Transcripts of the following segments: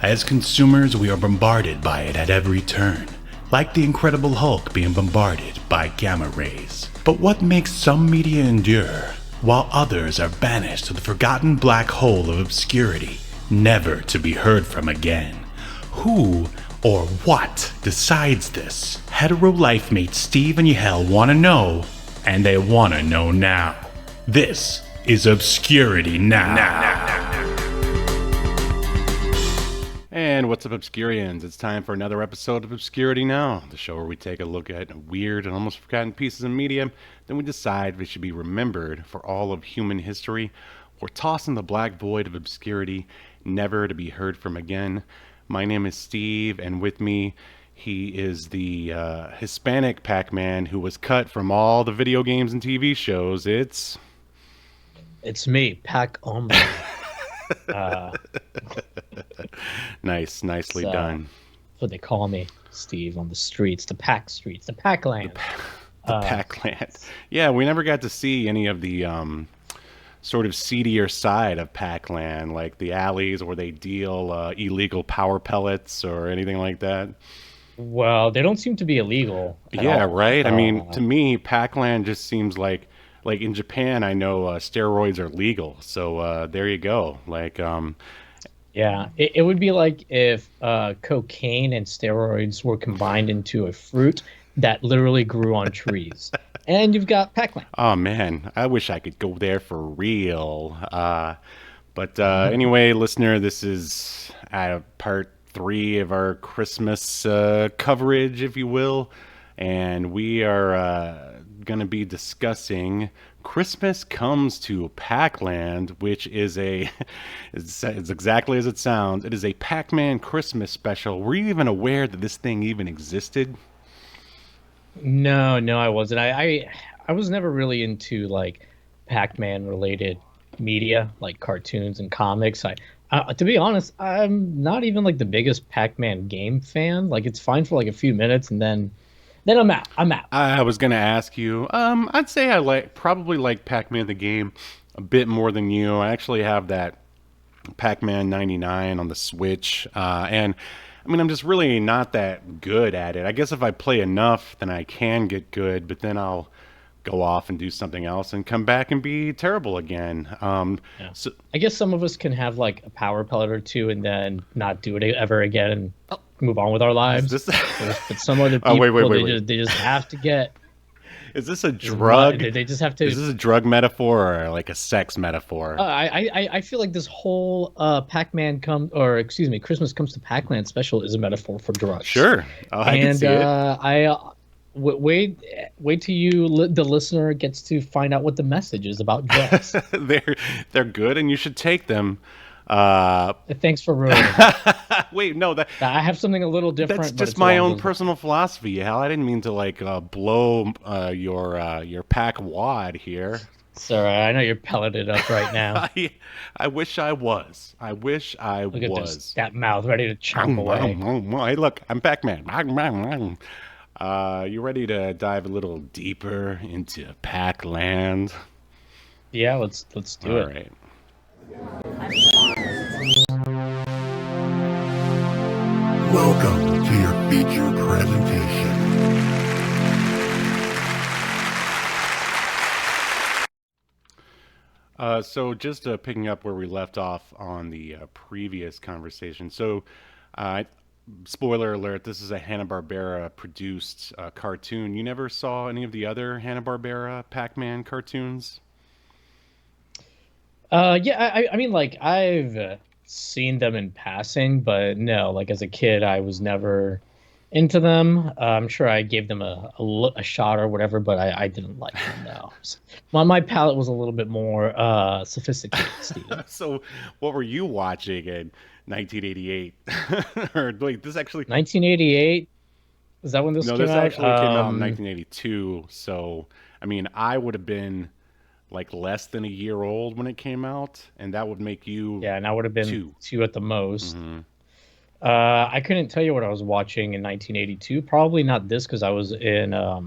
As consumers, we are bombarded by it at every turn, like the Incredible Hulk being bombarded by gamma rays. But what makes some media endure, while others are banished to the forgotten black hole of obscurity, never to be heard from again? Who or what decides this? Hetero life mates Steve and Yahel want to know, and they want to know now. This is Obscurity Now. And what's up, Obscurians? It's time for another episode of Obscurity Now, the show where we take a look at weird and almost forgotten pieces of media, then we decide if they should be remembered for all of human history, or tossed in the black void of obscurity, never to be heard from again. My name is Steve, and with me, he is the Hispanic Pac-Man who was cut from all the video games and TV shows. It's me, Pac-Ombre. Nicely done. That's what they call me, Steve, on the streets, the Pac streets, the Pac-land. The Pac-land. Yeah, we never got to see any of the sort of seedier side of Pac-land, like the alleys where they deal illegal power pellets or anything like that. Well, they don't seem to be illegal at Yeah, all. right? I mean, to me, Pac-land just seems like in Japan, I know steroids are legal. So there you go. Yeah, it would be like if cocaine and steroids were combined into a fruit that literally grew on trees. And you've got Pac-land. Oh, man, I wish I could go there for real. But anyway, listener, this is part 3 of our Christmas coverage, if you will. And we are going to be discussing Christmas Comes to Pac-land, which is it's exactly as it sounds. It is a Pac-Man Christmas special. Were you even aware that this thing even existed? No, I wasn't. I was never really into like Pac-Man related media, like cartoons and comics. To be honest, I'm not even like the biggest Pac-Man game fan. Like it's fine for like a few minutes and then I'm out. I was gonna ask you. I'd say I probably like Pac-Man the game a bit more than you. I actually have that Pac-Man 99 on the Switch, and I mean I'm just really not that good at it. I guess if I play enough, then I can get good, but then I'll go off and do something else and come back and be terrible again. Yeah. So I guess some of us can have like a power pellet or two and then not do it ever again and move on with our lives. But some other people, wait. They just have to get. Is this a drug? They just have to. Is this a drug metaphor or like a sex metaphor? I feel like this whole Christmas Comes to Pac-land special is a metaphor for drugs. Sure, I can see it. Wait till the listener gets to find out what the message is about drugs. They're good and you should take them. Thanks for ruining it. Wait, no, I have something a little different. That's just my own personal philosophy, Hal. I didn't mean to blow your pack wad here. Sir, I know you're pelleted up right now. I wish I was. Look at that mouth ready to chomp away. Hey, look, I'm Pac-Man. You ready to dive a little deeper into Pac-land? Yeah, let's do it. All right. Welcome to your feature presentation. So just picking up where we left off on the previous conversation. So, spoiler alert, this is a Hanna-Barbera produced cartoon. You never saw any of the other Hanna-Barbera Pac-Man cartoons? Yeah, I mean, like, I've seen them in passing, but no, like, as a kid, I was never into them. I'm sure I gave them a shot or whatever, but I didn't like them, no. My palate was a little bit more sophisticated, Steve. So, what were you watching in 1988? Or, wait, this actually... 1988? Is that when this came out? No, this actually came out in 1982, so, I mean, I would have been like less than a year old when it came out, and that would make you and I would have been two at the most. Mm-hmm. I couldn't tell you what I was watching in 1982. Probably not this, because I was in I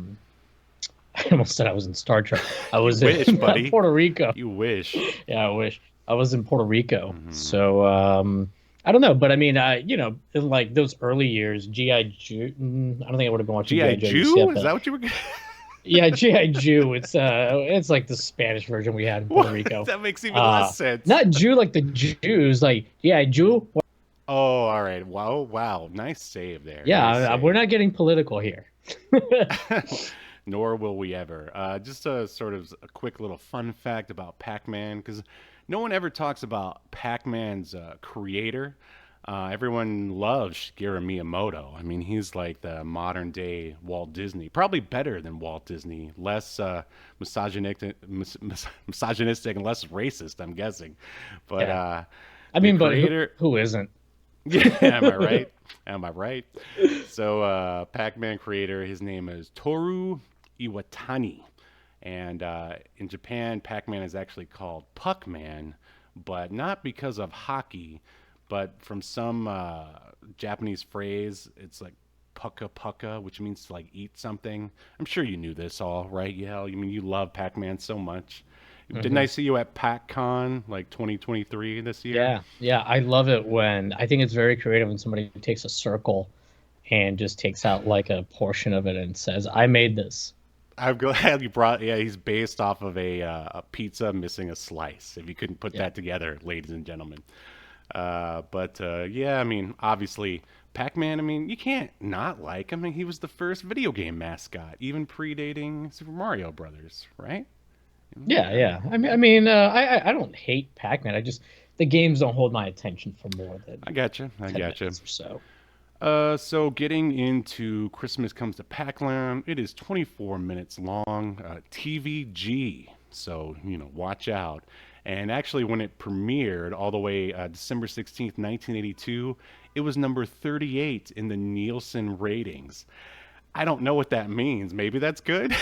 almost said I was in Star Trek. I was in Puerto Rico. You wish. Yeah, I wish. I was in Puerto Rico. So I don't know, but I mean, in like those early years, GI Jew. I don't think I would have been watching GI GI Joe yet, Jew? Is but that what you were? yeah, GI Jew. It's like the Spanish version we had in Puerto What? Rico. That makes even less sense. Not Jew like the Jews, like GI Jew. Oh, all right. Wow, wow. Nice save there. Nice Yeah, we're save. not getting political here. Nor will we ever. Just a sort of a quick little fun fact about Pac-Man, because no one ever talks about Pac-Man's creator. Everyone loves Shigeru Miyamoto. I mean, he's like the modern day Walt Disney, probably better than Walt Disney, less misogynistic and less racist, I'm guessing. But Yeah, I the mean, but creator, who isn't? yeah, am I right? Am I right? So, Pac-Man creator, his name is Toru Iwatani, and in Japan, Pac-Man is actually called Puck-Man, but not because of hockey, but from some Japanese phrase. It's like pucka pucka, which means to like eat something. I'm sure you knew this all, right? Yeah, I mean you love Pac-Man so much. Didn't Hmm. I see you at PacCon like 2023 this year? Yeah, yeah, I love it when I think it's very creative when somebody takes a circle and just takes out like a portion of it and says, "I made this." I'm glad you brought. Yeah, he's based off of a pizza missing a slice. If you couldn't put Yeah. that together, ladies and gentlemen. But yeah, I mean, obviously, Pac-Man. I mean, you can't not like. I mean, he was the first video game mascot, even predating Super Mario Brothers, right? Yeah, I yeah. mean, I don't hate Pac-Man. I just the games don't hold my attention for more than I gotcha. I 10 gotcha. minutes or so. So getting into Christmas Comes to Pac-land, it is 24 minutes long, TVG. So, watch out. And actually, when it premiered all the way December 16th, 1982, it was number 38 in the Nielsen ratings. I don't know what that means. Maybe that's good.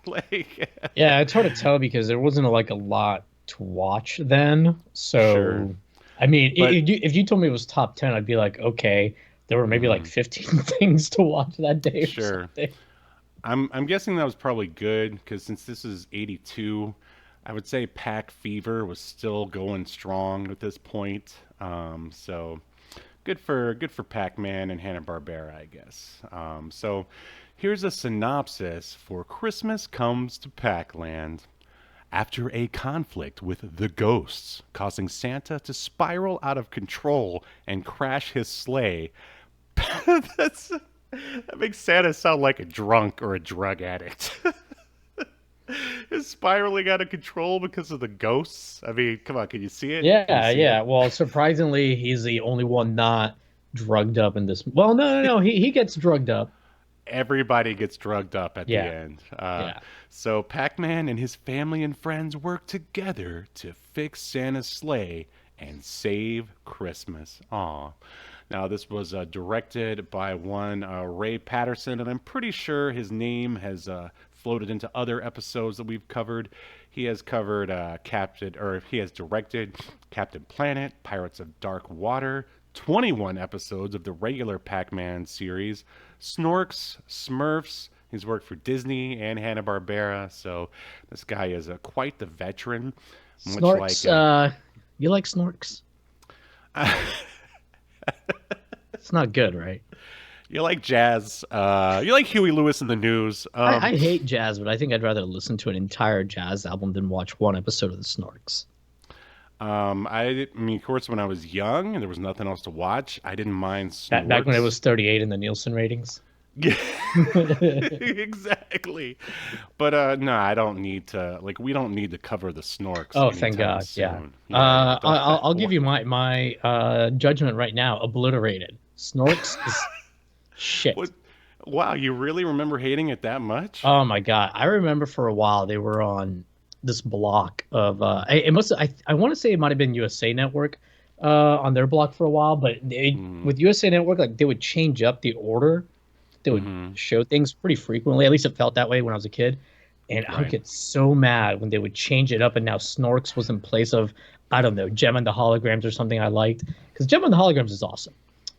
like, Yeah, it's hard to tell because there wasn't like a lot to watch then. sure. So, I mean, But, if you told me it was top 10, I'd be like, okay, there were maybe like mm, 15 things to watch that day or sure. something. I'm guessing that was probably good because since this is 82, I would say Pack Fever was still going strong at this point. So good for Pac-Man and Hanna-Barbera, I guess. So here's a synopsis for Christmas Comes to Pac-land. After a conflict with the ghosts, causing Santa to spiral out of control and crash his sleigh. That makes Santa sound like a drunk or a drug addict. Is spiraling out of control because of the ghosts? I mean, come on, can you see it? Can you Yeah, see it? yeah. Well, surprisingly, he's the only one not drugged up in this. Well, no, no, no. He gets drugged up. Everybody gets drugged up at the Yeah, end. yeah. So Pac-Man and his family and friends work together to fix Santa's sleigh and save Christmas. Aw. Now, this was directed by one Ray Patterson, and I'm pretty sure his name has floated into other episodes that we've covered. He has covered he has directed Captain Planet, Pirates of Dark Water, 21 episodes of the regular Pac-Man series, Snorks, Smurfs. He's worked for Disney and Hanna-Barbera, so this guy is quite the veteran, much like Snorks. You like Snorks? It's not good, right? you like jazz. You like Huey Lewis in the News. I hate jazz, but I think I'd rather listen to an entire jazz album than watch one episode of the Snorks. I mean, of course, when I was young and there was nothing else to watch, I didn't mind Back when it Snorks. was 38 in the Nielsen ratings. Yeah, exactly. But no, I don't need to. Like, we don't need to cover the Snorks Oh, thank anytime God. Yeah. soon. Yeah, yeah. I'll give you my judgment right now. Obliterated. Snorks is shit. What? Wow, you really remember hating it that much? Oh my God. I remember for a while they were on this block of it must I want to say it might have been USA Network on their block for a while, but Mm, with USA Network like they would change up the order. They would mm-hmm. show things pretty frequently. At least it felt that way when I was a kid. And I would Right. get so mad when they would change it up and now Snorks was in place of, I don't know, Gem and the Holograms or something I liked. Because Gem and the Holograms is awesome.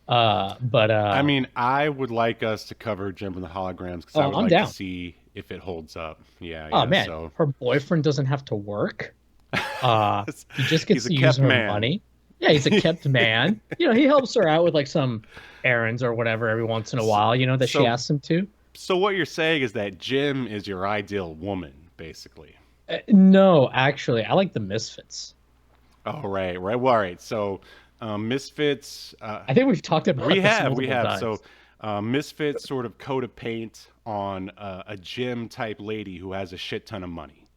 But I mean, I would like us to cover Gem and the Holograms because I oh, would I'm like to down. see if it holds up. Yeah, Oh yeah. man, So her boyfriend doesn't have to work. He just he's gets a to use kept her man. money. Yeah, he's a kept man. He helps her out with like some errands or whatever every once in a while, that she asks him to. So what you're saying is that Jim is your ideal woman, basically. No, actually, I like the Misfits. Oh, right. Well, all right. So, Misfits. I think we've talked about We this have. multiple times. So, Misfits sort of coat of paint on a Jim type lady who has a shit ton of money.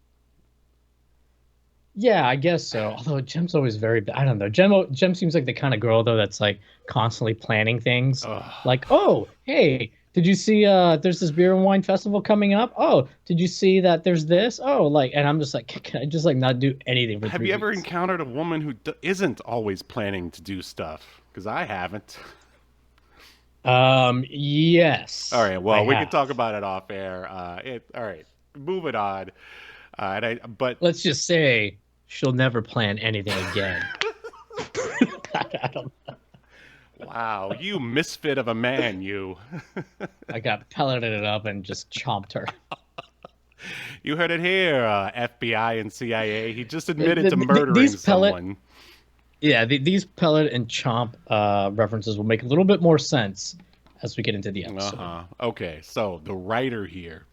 Yeah, I guess so. Although Jim's always I don't know. Jim seems like the kind of girl though that's like constantly planning things. Ugh. Like, oh, hey, did you see there's this beer and wine festival coming up? Oh, did you see that there's this? Oh, like, and I'm just like, can I just like not do anything for Have 3 you ever weeks? encountered a woman who isn't always planning to do stuff? Because I haven't. Yes. All right. Well, I we have. can talk about it off air. All right. Moving on. But Let's just say she'll never plan anything again. I don't know. wow, you misfit of a man, you. I got pelleted it up and just chomped her. You heard it here, FBI and CIA. He just admitted to Th- murdering these pellet- someone. Yeah, these pellet and chomp references will make a little bit more sense as we get into the episode. Okay, so the writer here,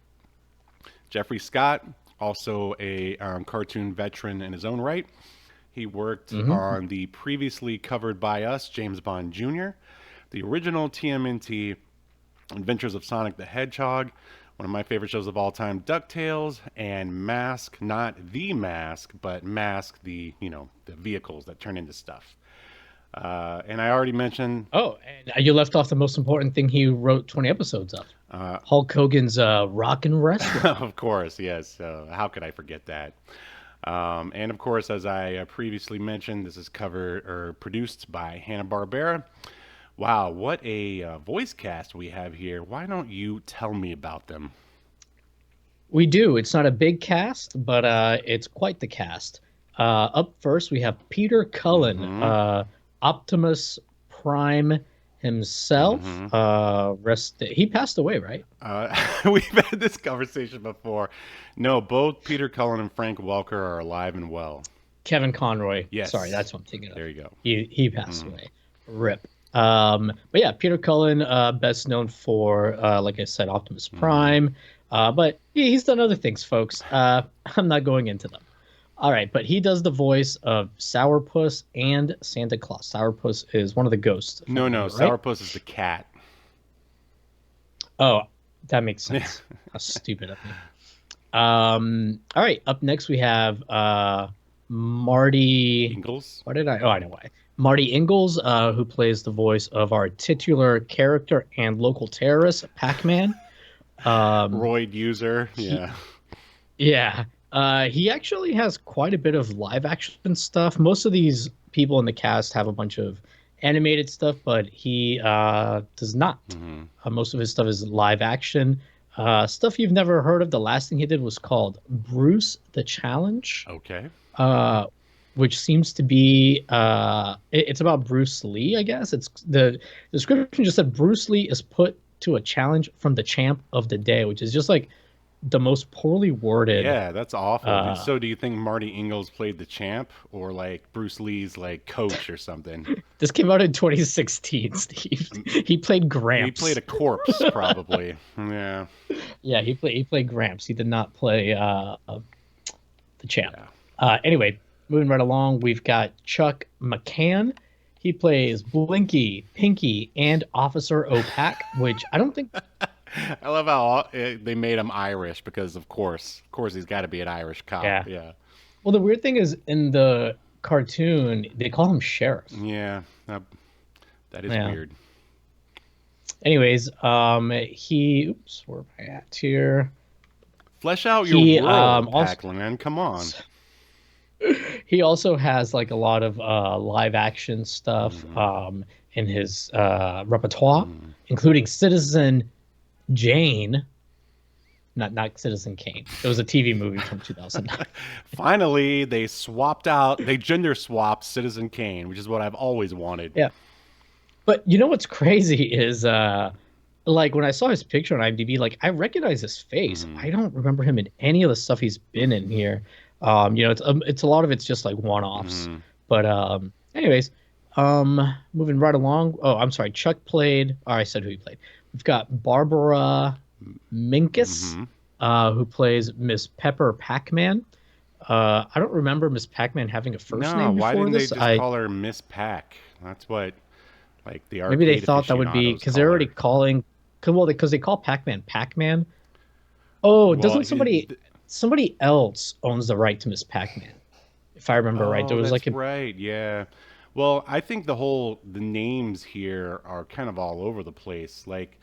Jeffrey Scott, also a cartoon veteran in his own right. He worked on the previously covered by us, James Bond Jr., the original TMNT Adventures of Sonic the Hedgehog, one of my favorite shows of all time, DuckTales, and Mask, not the Mask, but Mask, the vehicles that turn into stuff. And I already mentioned... Oh, and you left off the most important thing he wrote 20 episodes of. Hulk Hogan's Rock and Wrestling. Of course, yes. How could I forget that? And of course, as I previously mentioned, this is covered or produced by Hanna-Barbera. Wow, what a voice cast we have here. Why don't you tell me about them? We do. It's not a big cast, but it's quite the cast. Up first, we have Peter Cullen, Optimus Prime himself. He passed away, right? We've had this conversation before. No, both Peter Cullen and Frank Welker are alive and well. Kevin Conroy. Yes. Sorry, that's what I'm thinking of. There you go. He passed away. Rip. But yeah, Peter Cullen, best known for, like I said, Optimus Prime. But he's done other things, folks. I'm not going into them. All right, but he does the voice of Sourpuss and Santa Claus. Sourpuss is one of the ghosts. No, right? Sourpuss is the cat. Oh, that makes sense. How stupid of me. All right, up next we have Marty Ingalls? Why did I? Oh, I know why. Marty Ingalls, who plays the voice of our titular character and local terrorist, Pac-Man. Roid user, yeah. Yeah. He actually has quite a bit of live action stuff. Most of these people in the cast have a bunch of animated stuff, but he does not. Most of his stuff is live action. Stuff you've never heard of. The last thing he did was called Bruce the Challenge. Okay. Which seems to be it's about Bruce Lee, I guess. It's the description just said Bruce Lee is put to a challenge from the champ of the day, which is just like the most poorly worded. Yeah, that's awful. So do you think Marty Ingalls played the champ or like Bruce Lee's like coach or something? This came out in 2016, Steve. He played Gramps. He played a corpse, probably. Yeah. Yeah, he played Gramps. He did not play the champ. Yeah. Anyway, moving right along, we've got Chuck McCann. He plays Blinky, Pinky, and Officer Opac, which I don't think... I love how they made him Irish because, of course, he's got to be an Irish cop. Yeah. Well, the weird thing is, in the cartoon, they call him Sheriff. Yeah, that is weird. Anyways, oops, where am I at here? Flesh out your world, Pac-land. Come on. He also has like a lot of live action stuff in his repertoire, including Citizen Jane. Not Citizen Kane. It was a TV movie from 2009. Finally, they gender swapped Citizen Kane, which is what I've always wanted. Yeah. But you know what's crazy is like when I saw his picture on IMDb, like I recognize his face. I don't remember him in any of the stuff he's been in here. It's a lot of it's just like one-offs. But anyways, Moving right along. Oh, I'm sorry. Chuck played. Oh, I said who he played. We've got Barbara Minkus, Mm-hmm. who plays Miss Pepper Pac-Man. I don't remember Miss Pac-Man having a first No, name why before didn't they this. just call her Miss Pac? That's what, like, the Maybe they arcade thought that would be aficionados because they're call already her. calling. Well, because they call Pac-Man Pac-Man. Oh, Well, doesn't somebody else owns the right to Miss Pac-Man? If I remember right, there oh, was like that's a right. Yeah. Well, I think the names here are kind of all over the place. Like,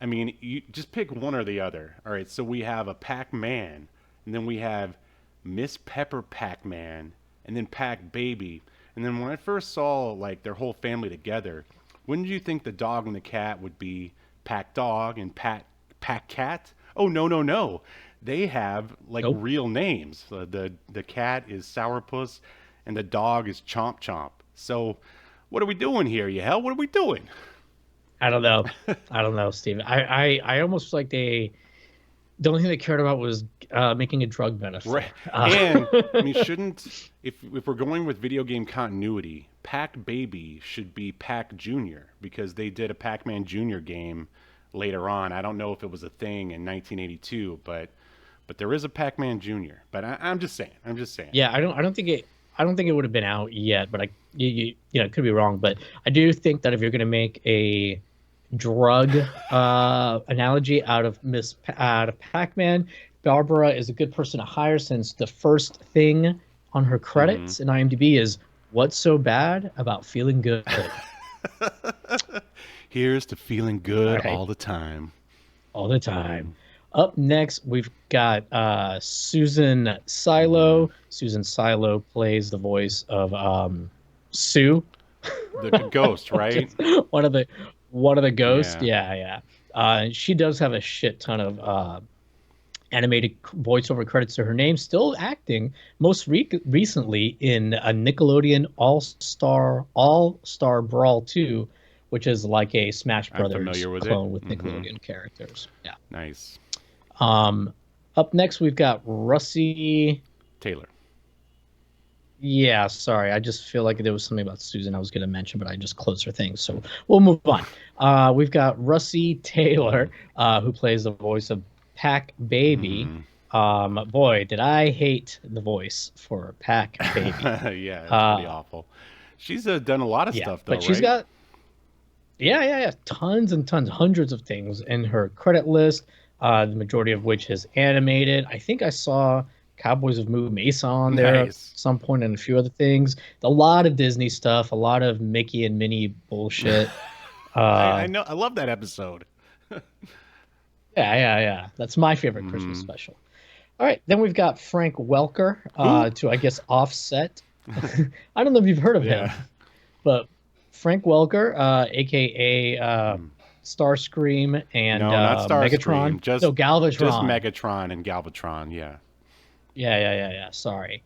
I mean, you just pick one or the other. All right, so we have a Pac-Man, and then we have Miss Pepper Pac-Man, and then Pac-Baby. And then when I first saw like their whole family together, wouldn't you think the dog and the cat would be Pac-Dog and Pac-Cat? Oh, no, no, no. They have like nope. real names. The cat is Sourpuss, and the dog is Chomp Chomp. So, what are we doing here, you hell? What are we doing? I don't know. I don't know, Steven. I almost feel like the only thing they cared about was making a drug metaphor. Right. And I mean, shouldn't if we're going with video game continuity, Pac Baby should be Pac Junior because they did a Pac-Man Junior game later on. I don't know if it was a thing in 1982, but there is a Pac-Man Junior. But I'm just saying. I'm just saying. Yeah, I don't think it would have been out yet, but you know, it could be wrong, but I do think that if you're going to make a drug analogy out of Pac-Man, Barbara is a good person to hire since the first thing on her Mm-hmm. credits in IMDb is "What's so bad about feeling good?" Here's to feeling All good right, all the time. all the time. Up next, we've got Susan Mm-hmm. Silo. Susan Silo plays the voice of Sue, The ghost, which right? is one of the ghosts. Yeah. Yeah, yeah. She does have a shit ton of animated voiceover credits to her name. Still acting, most recently in a Nickelodeon All Star Brawl 2, which is like a Smash I'm Brothers familiar with it. clone with Mm-hmm. Nickelodeon characters. Yeah. Nice. Um, Up next, we've got Russie. Taylor. Yeah, sorry. I just feel like there was something about Susan I was going to mention, but I just closed her thing. So we'll move on. We've got Russie Taylor, who plays the voice of Pac Baby. Mm-hmm. Boy, did I hate the voice for Pac Baby. Yeah, it's pretty Uh, awful. She's done a lot of yeah, stuff though, but she's right? got yeah, tons and tons, hundreds of things in her credit list. The majority of which is animated. I think I saw Cowboys of Moo Mesa on there at Nice. some point and a few other things. A lot of Disney stuff, a lot of Mickey and Minnie bullshit. I Uh, know. I love that episode. yeah. That's my favorite Christmas Hmm. special. All right, then we've got Frank Welker Who? to, I guess, offset. I don't know if you've heard of him, Yeah. but Frank Welker, aka Starscream and No, not Megatron. Starscream. Just No, just Galvatron. Megatron and Galvatron. Yeah. Yeah. Sorry,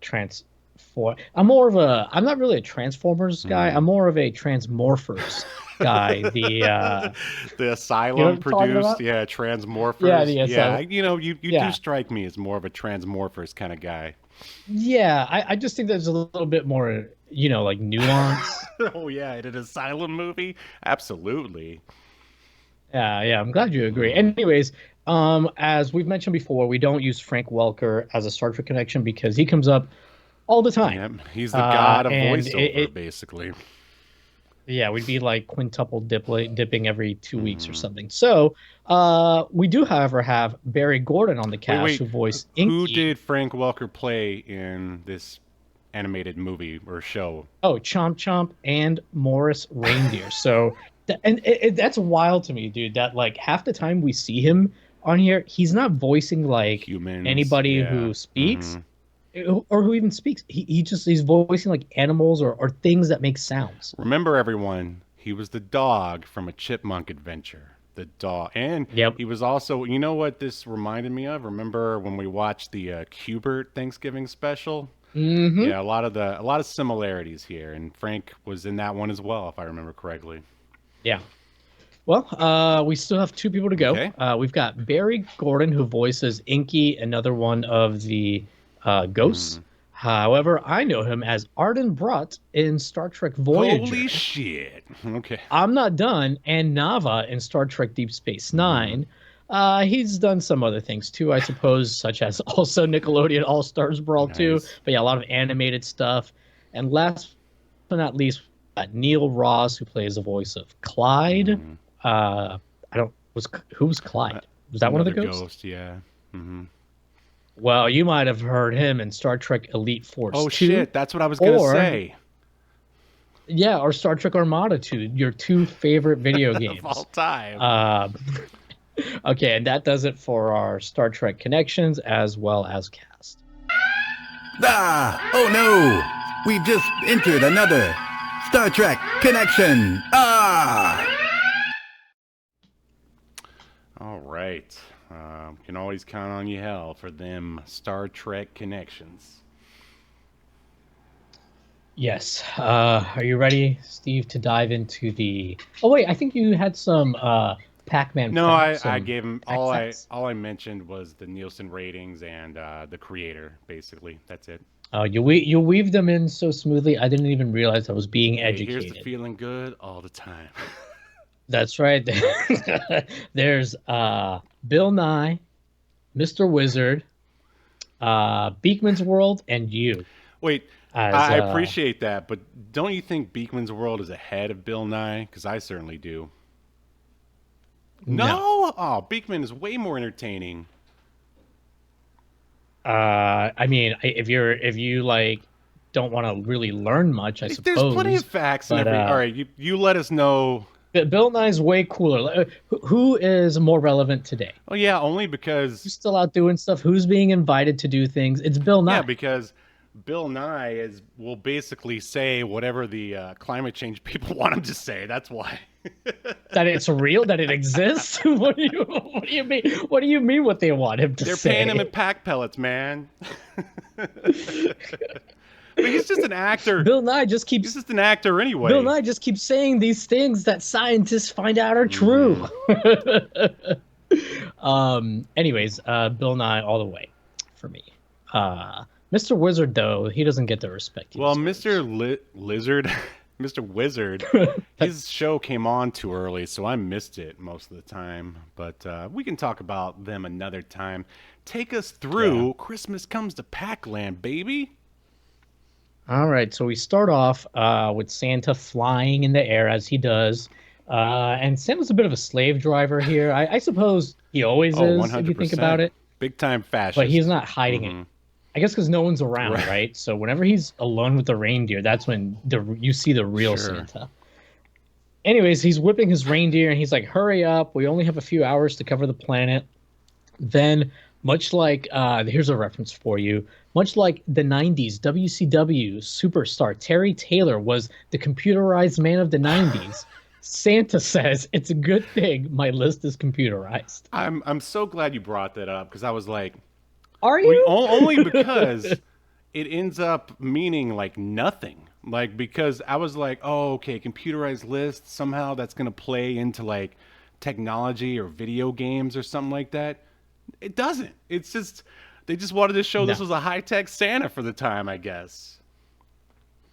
transform. I'm not really a Transformers guy. I'm Mm. more of a Transmorphers guy. The You know what Asylum I'm talking produced, about? yeah, Yeah, Transmorphers. the Yeah, SL. you do Yeah. strike me as more of a Transmorphers kind of guy. Yeah, I just think there's a little bit more, like nuance. Oh yeah, in an Asylum movie? Absolutely. Yeah, I'm glad you agree. Mm. Anyways, as we've mentioned before, we don't use Frank Welker as a Star Trek connection because he comes up all the time. Yep, he's the god of And voiceover, basically. yeah, we'd be like quintuple dipping every 2 weeks or Hmm. something. So, we do, however, have Barry Gordon on the Wait, cast wait. who voiced Who Inky. did Frank Welker play in this animated movie or show? Oh, Chomp Chomp and Morris Reindeer. So, that's wild to me, dude. That like half the time we see him on here, he's not voicing like Humans. anybody Yeah. who speaks Hmm. or who even speaks. He's voicing like animals or things that make sounds. Remember, everyone, he was the dog from a Chipmunk Adventure. The dog, and Yep. he was also. You know what this reminded me of? Remember when we watched the Cubert Thanksgiving special? Mm-hmm. Yeah, a lot of similarities here, and Frank was in that one as well, if I remember correctly. Yeah. Well, we still have two people to go. Okay. We've got Barry Gordon, who voices Inky, another one of the ghosts. Mhm. However, I know him as Arden Brutt in Star Trek Voyager. Holy shit. Okay. I'm Not Done, and Nava in Star Trek Deep Space Nine. He's done some other things too, I suppose, such as also Nickelodeon All Stars Brawl 2. Nice. But yeah, a lot of animated stuff. And last but not least, Neil Ross, who plays the voice of Clyde. Who was Clyde? Was that one of the Another ghosts? ghost, yeah. Well, you might have heard him in Star Trek Elite Force 2. Oh shit, that's what I was gonna say. Yeah, or Star Trek Armada 2, your two favorite video games. Of all time. Okay, and that does it for our Star Trek connections as well as cast. Ah! Oh no! We just entered another Star Trek connection! Ah! All right. Can always count on Yahel for them Star Trek connections. Yes. Are you ready, Steve, to dive into the... Oh, wait, I think you had some Pac-Man... No, facts, I some gave him fact all facts. I mentioned was the Nielsen ratings and the creator, basically. That's it. You weave them in so smoothly, I didn't even realize I was being Hey, educated. here's the feeling good all the time. That's right. There's Bill Nye, Mr. Wizard, Beekman's World, and you. Wait, As, I appreciate that, but don't you think Beekman's World is ahead of Bill Nye? Because I certainly do. No? Oh, Beekman is way more entertaining. I mean, if you like don't want to really learn much, I suppose. There's plenty of facts and but, everything. All right, you let us know. Bill Nye's way cooler. Who is more relevant today? Oh yeah, only because Who's still out doing stuff? Who's being invited to do things? It's Bill Nye. yeah, because Bill Nye will basically say whatever the climate change people want him to say. That's why. That it's real, that it exists. What do you mean? What do you mean? What they want him to They're say? paying him in pack pellets, man. But he's just an actor. Bill Nye just He's keeps. just an actor anyway. Bill Nye just keeps saying these things that scientists find out are true. Anyways, Bill Nye all the way for me. Mr. Wizard, though, he doesn't get the respect. Well, Mr. Lizard, Mr. Wizard, his show came on too early, so I missed it most of the time. But we can talk about them another time. Take us through Christmas Comes to Pac-land, baby. All right, so we start off with Santa flying in the air as he does. And Santa's a bit of a slave driver here. I suppose he always is, 100%. if you think about it. Big time fascist. But he's not hiding it. I guess because no one's around, right? So whenever he's alone with the reindeer, that's when you see the real Santa. Anyways, he's whipping his reindeer, and he's like, hurry up. We only have a few hours to cover the planet. Then, much like, here's a reference for you, much like the 90s WCW superstar Terry Taylor was the computerized man of the 90s, Santa says, it's a good thing my list is computerized. I'm so glad you brought that up, because I was like, are you? Only because it ends up meaning like nothing. Like, because I was like, oh, okay, computerized list, somehow that's going to play into like technology or video games or something like that. It doesn't. It's just, they just wanted to show this was a high-tech Santa for the time, I guess.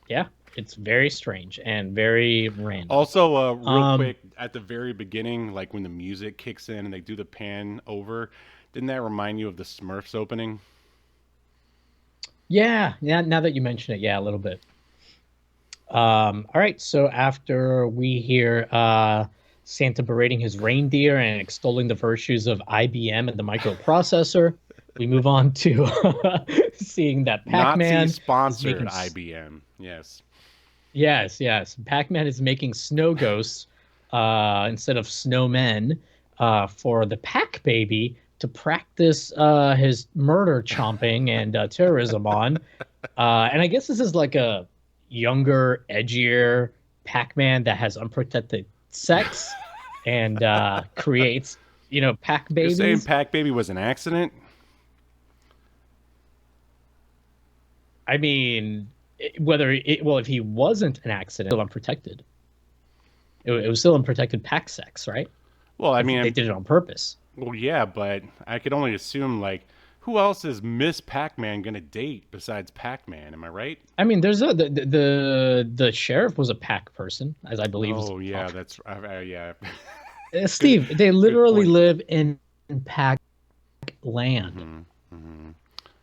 Yeah, it's very strange and very random. Also, real quick, at the very beginning, like when the music kicks in and they do the pan over, didn't that remind you of the Smurfs opening? Yeah, now that you mention it, yeah, a little bit. All right, so after we hear Santa berating his reindeer and extolling the virtues of IBM and the microprocessor, we move on to seeing that Pac-Man Nazi-sponsored IBM, yes. Yes. Pac-Man is making snow ghosts instead of snowmen for the Pac Baby to practice his murder chomping and terrorism on. And I guess this is like a younger, edgier Pac-Man that has unprotected sex and creates, Pac babies. You're saying Pac Baby was an accident? I mean, if he wasn't an accident, still unprotected. It was still unprotected Pac sex, right? Well, I mean, they did it on purpose. Well, yeah, but I could only assume, like, Who else is Miss Pac-Man gonna date besides Pac-Man? Am I right? I mean, there's the sheriff was a pack person, as I believe. Oh yeah, that's yeah. Good, Steve, they good literally point. live in pack land. Hmm.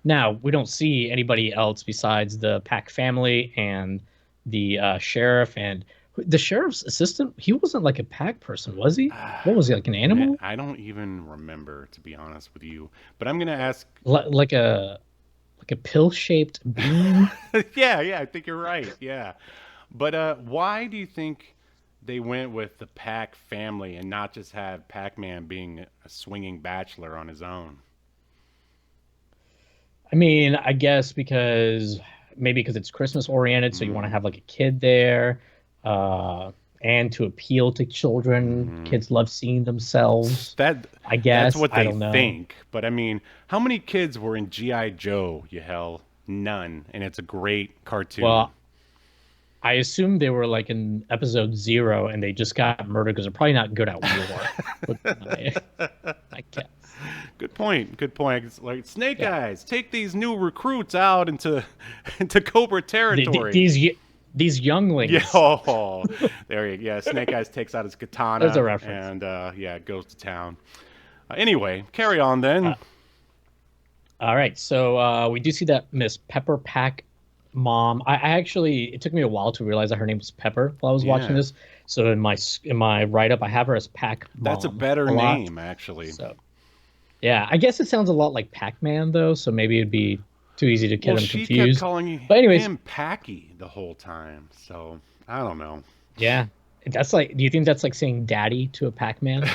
Now, we don't see anybody else besides the Pack family and the sheriff. And the sheriff's assistant, he wasn't like a pack person, was he? What was he, like an Man, animal? I don't even remember, to be honest with you. But I'm gonna ask. Like a pill-shaped bean? Yeah, I think you're right. Yeah, but why do you think they went with the Pac family and not just have Pac-Man being a swinging bachelor on his own? I mean, I guess because it's Christmas oriented, so you want to have like a kid there, uh, and to appeal to children. Kids love seeing themselves. I That's guess. what I they don't know. think. But I mean, how many kids were in GI Joe? You hell, none. And it's a great cartoon. Well, I assume they were like in episode 0 and they just got murdered because they're probably not good at war. I guess. Good point. Good point. It's like Snake Yeah. Eyes, take these new recruits out into into Cobra The- the- territory. these y- these Yeah, younglings. oh, there you go. Yeah, Snake Eyes takes out his There's a katana reference. and yeah, goes to town. Anyway, carry on Uh, then. all right, so we do see that Miss Pepper Pack mom. I actually it took me a while to realize that her name was Pepper while I was watching Yeah, this. So in my write up, I have her as Pack that's a mom better a lot. name, actually. So yeah, I guess it sounds a lot like Pac Man though. So maybe it'd be too easy to get Well, them she kept confused. calling But anyways, him Packy the whole time, so I don't know. yeah, that's like. Do you think that's like saying "daddy" to a Pac Man?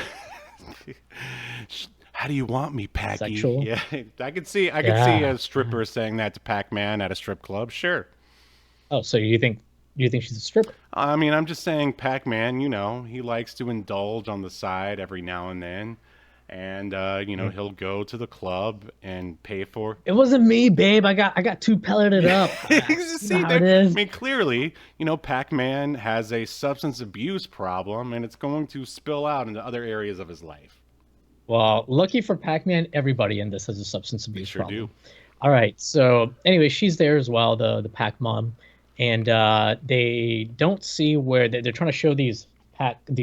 How do you want me, Packy? Sexual? Yeah, I could see Yeah. a stripper saying that to Pac-Man at a strip club. Sure. Oh, so you think she's a stripper? I mean, I'm just saying Pac-Man, he likes to indulge on the side every now and then. And he'll go to the club and pay for. It wasn't me, babe. I got too pelleted up. You know See, how it is. clearly, Pac-Man has a substance abuse problem, and it's going to spill out into other areas of his life. Well, lucky for Pac-Man, everybody in this has a substance They abuse sure problem. do. All right. So anyway, she's there as well, the Pac mom, and they don't see where they're trying to show these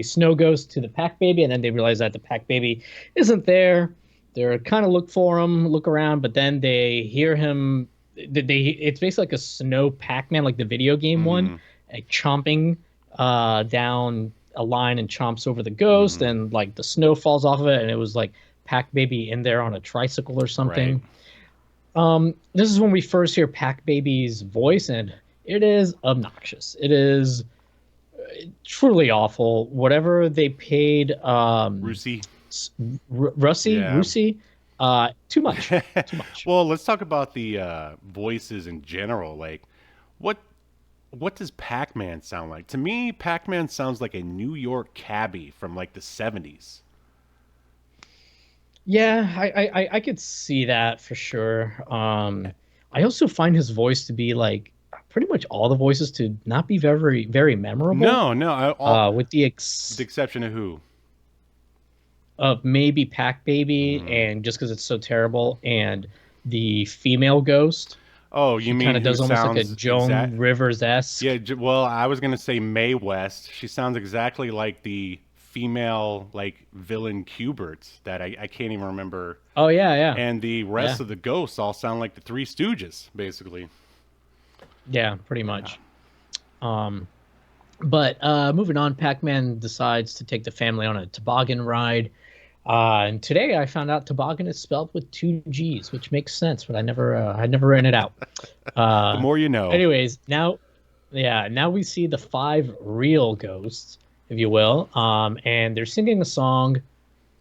snow ghosts to the Pac baby, and then they realize that the Pac baby isn't there. They're kind of look around, but then they hear him. It's basically like a snow Pac-Man, like the video game one, Mm-hmm. chomping down a line and chomps over the ghost, Mm-hmm. and like the snow falls off of it, and it was like Pac baby in there on a tricycle or Right. something. This is when we first hear Pac Baby's voice, and it is obnoxious. It is truly awful. Whatever they paid, Rusey. Yeah. Russi, too much, too much. Well, let's talk about the voices in general. Like, what what does Pac-Man sound like? To me, Pac-Man sounds like a New York cabbie from like the 70s. Yeah, I could see that for sure. I also find his voice to be like pretty much all the voices to not be very very memorable. No, no, With the the exception of who? of maybe Pac Baby, Mm. and just because it's so terrible, and the female ghost, Oh, you she kind mean of who does almost like a sounds Joan Rivers esque. Yeah, well, I was gonna say Mae West. She sounds exactly like the female like villain Cubert that I can't even remember. Oh yeah, yeah, And the yeah, rest of the ghosts all sound like the Three Stooges, basically. yeah, pretty much. Um, but moving on, Pac-Man decides to take the family on a toboggan ride. And today I found out toboggan is spelled with two G's, which makes sense, but I'd never written it out. The Uh, more you know. anyways, now we see the five real ghosts, if you will. And they're singing a song.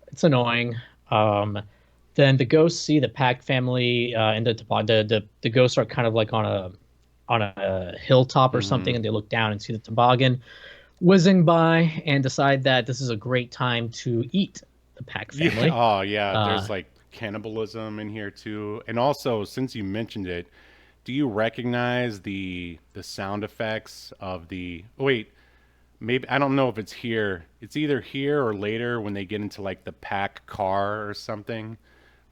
It's annoying. Then the ghosts see the Pack family and the ghosts are kind of like on a hilltop or Hmm. something, and they look down and see the toboggan whizzing by and decide that this is a great time to eat the Pack Yeah. family. Oh, yeah. Uh, There's like cannibalism in here too. And also, since you mentioned it, do you recognize the sound effects of the? Oh, wait, maybe I don't know if it's here. It's either here or later when they get into like the pack car or something.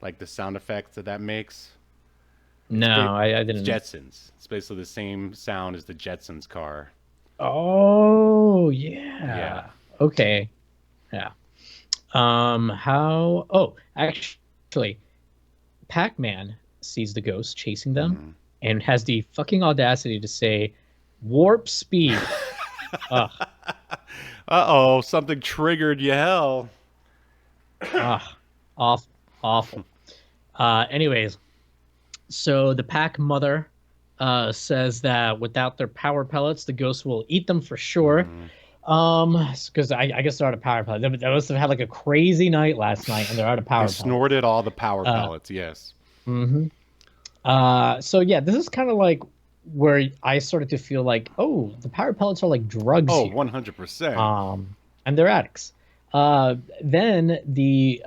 like the sound effects that makes? No, I didn't. Jetsons. It's basically the same sound as the Jetsons car. Oh, Yeah. yeah. Okay. Yeah. How? Oh, actually, Pac-Man sees the ghost chasing them and has the fucking audacity to say, "Warp speed." Ugh. Uh-oh, something triggered Yahel. Ugh. Awful. Awful. Anyways, so the Pac mother says that without their power pellets, the ghost will eat them for sure. Because I guess they're out of power pellets. They must have had like a crazy night last night, and they're out of power They pellets. snorted all the power pellets, yes. So yeah, this is kind of like where I started to feel like, oh, the power pellets are like drugs Oh, here. 100%. And they're addicts. Then the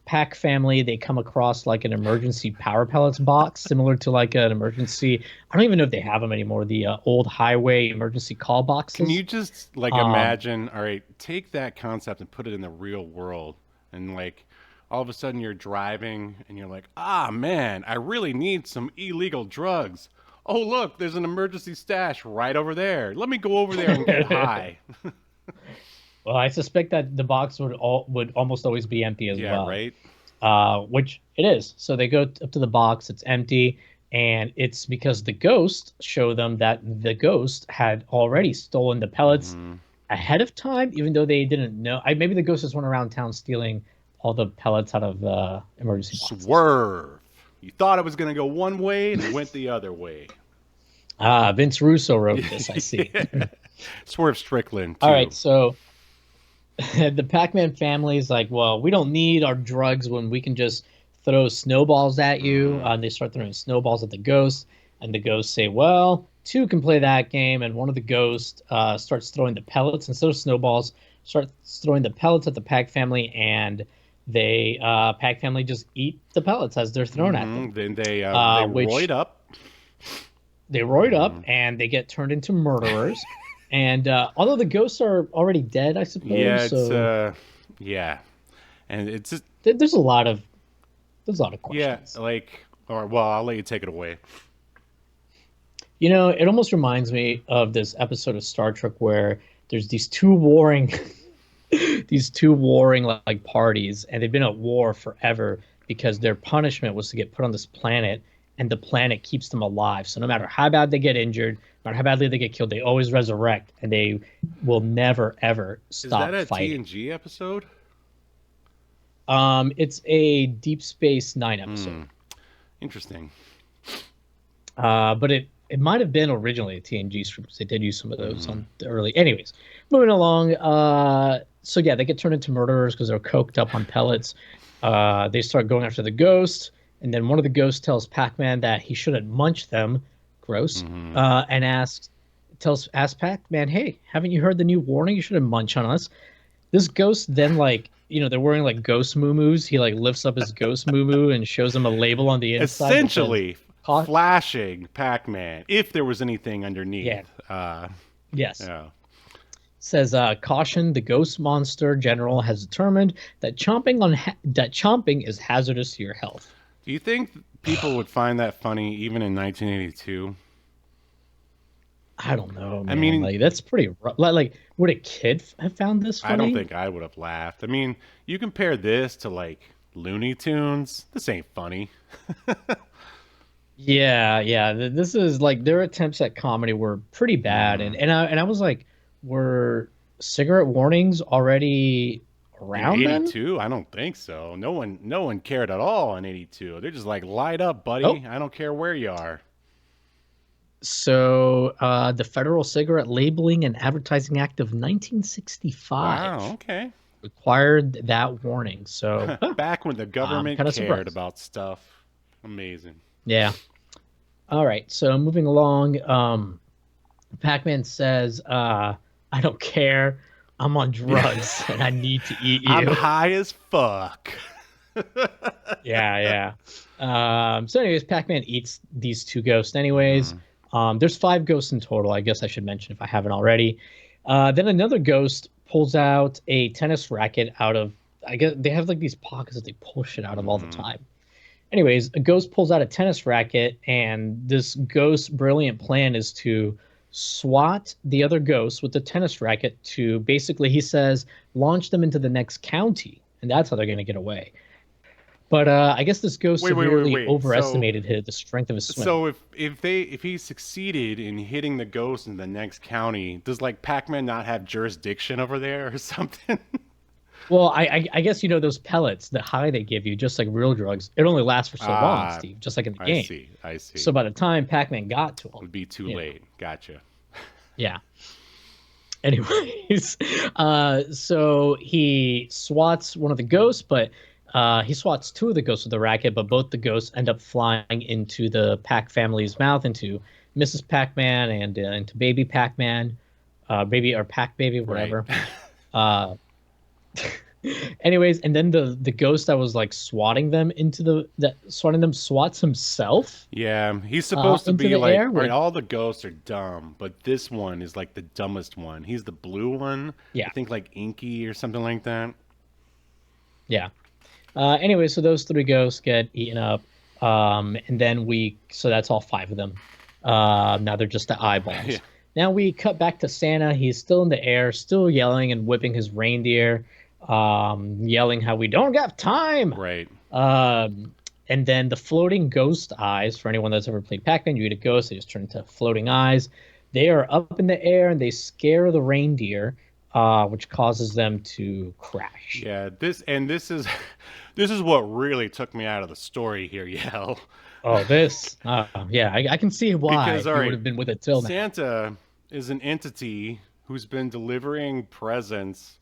Pack family, they come across like an emergency power pellets box, similar to like an emergency. I don't even know if they have them anymore. The old highway emergency call boxes. Can you just like imagine? All right, take that concept and put it in the real world, and like all of a sudden you're driving and you're like, ah man, I really need some illegal drugs. Oh look, there's an emergency stash right over there. Let me go over there and get high. Well, I suspect that the box would almost always be empty as well. Yeah, right. Which it is. So they go up to the box, it's empty, and it's because the ghost showed them that the ghost had already stolen the pellets ahead of time, even though they didn't know. Maybe the ghost just went around town stealing all the pellets out of emergency boxes. Swerve. You thought it was going to go one way and it went the other way. Vince Russo wrote this, I see. Swerve Strickland, too. All right, so the Pac-Man family is like, well, we don't need our drugs when we can just throw snowballs at you. They start throwing snowballs at the ghost, and the ghosts say, well, two can play that game, and one of the ghosts starts throwing the pellets instead of snowballs, starts throwing the pellets at the Pac family, and they Pac family just eat the pellets as they're thrown at them. Then they roid up. They roid up, and they get turned into murderers. And although the ghosts are already dead, I suppose. Yeah, it's yeah, and it's just, there's a lot of questions. Yeah, like, well, I'll let you take it away. You know, it almost reminds me of this episode of Star Trek where there's these two warring like parties, and they've been at war forever because their punishment was to get put on this planet, and the planet keeps them alive. So no matter how bad they get injured, no matter how badly they get killed, they always resurrect, and they will never ever stop fighting. Is that a TNG episode? It's a Deep Space Nine episode. Interesting. But it might have been originally a TNG script because they did use some of those on the early. Anyways, moving along. So yeah, they get turned into murderers because they're coked up on pellets. They start going after the ghost, and then one of the ghosts tells Pac-Man that he shouldn't munch them. Gross. And asks Pac-Man, hey, haven't you heard the new warning? You shouldn't munch on us. This ghost then, like, you know, they're wearing like ghost moo-moos. He like lifts up his ghost moo-moo and shows them a label on the inside. Essentially flashing Pac-Man if there was anything underneath. Yeah. Yes. Yeah. Says, caution, the ghost monster general has determined that chomping is hazardous to your health. Do you think people would find that funny even in 1982? I don't know, man. I mean, like, that's pretty rough. Like, would a kid have found this funny? I don't think I would have laughed. I mean, you compare this to like Looney Tunes. This ain't funny. Yeah. This is like their attempts at comedy were pretty bad, and I was like, were cigarette warnings already around in 82? I don't think so. No one cared at all in 82. They're just like, light up, buddy. Oh. I don't care where you are. So the Federal Cigarette Labeling and Advertising Act of 1965 Wow, okay. required that warning. So back when the government cared surprised about stuff. Amazing. Yeah. All right. So moving along, Pac-Man says, I don't care. I'm on drugs and I need to eat you. I'm high as fuck. Yeah. So anyways, Pac-Man eats these two ghosts anyways. There's 5 ghosts in total, I guess I should mention if I haven't already. Then another ghost pulls out a tennis racket out of I guess they have like these pockets that they pull shit out of all the time. Anyways, a ghost pulls out a tennis racket, and this ghost's brilliant plan is to swat the other ghosts with the tennis racket to basically, he says, launch them into the next county, and that's how they're going to get away. But I guess this ghost severely overestimated the strength of his swing. So if he succeeded in hitting the ghost in the next county, does like Pac-Man not have jurisdiction over there or something? Well, I guess those pellets, the high they give you, just like real drugs, it only lasts for so long, Steve, just like in the game. I see. So by the time Pac-Man got to him, it would be too late. Gotcha. Yeah. Anyways, so he swats one of the ghosts, but he swats two of the ghosts with the racket, but both the ghosts end up flying into the Pac family's mouth, into Mrs. Pac-Man and into Baby Pac-Man, baby or Pac Baby, whatever. Right. Anyways, and then the ghost that was like swatting them swats himself. Yeah, he's supposed to be like, right, all the ghosts are dumb, but this one is like the dumbest one. He's the blue one. Yeah. I think like Inky or something like that. Yeah. Anyway, so those three ghosts get eaten up. And then so that's all five of them. Now they're just the eyeballs. Yeah. Now we cut back to Santa. He's still in the air, still yelling and whipping his reindeer, yelling how we don't got time. Right. And then the floating ghost eyes, for anyone that's ever played Pac-Man, you eat a ghost, they just turn into floating eyes. They are up in the air and they scare the reindeer, which causes them to crash. Yeah, this is what really took me out of the story here, Yahel. Oh, yeah, I can see why he would have been with it till now. Santa is an entity who's been delivering presents,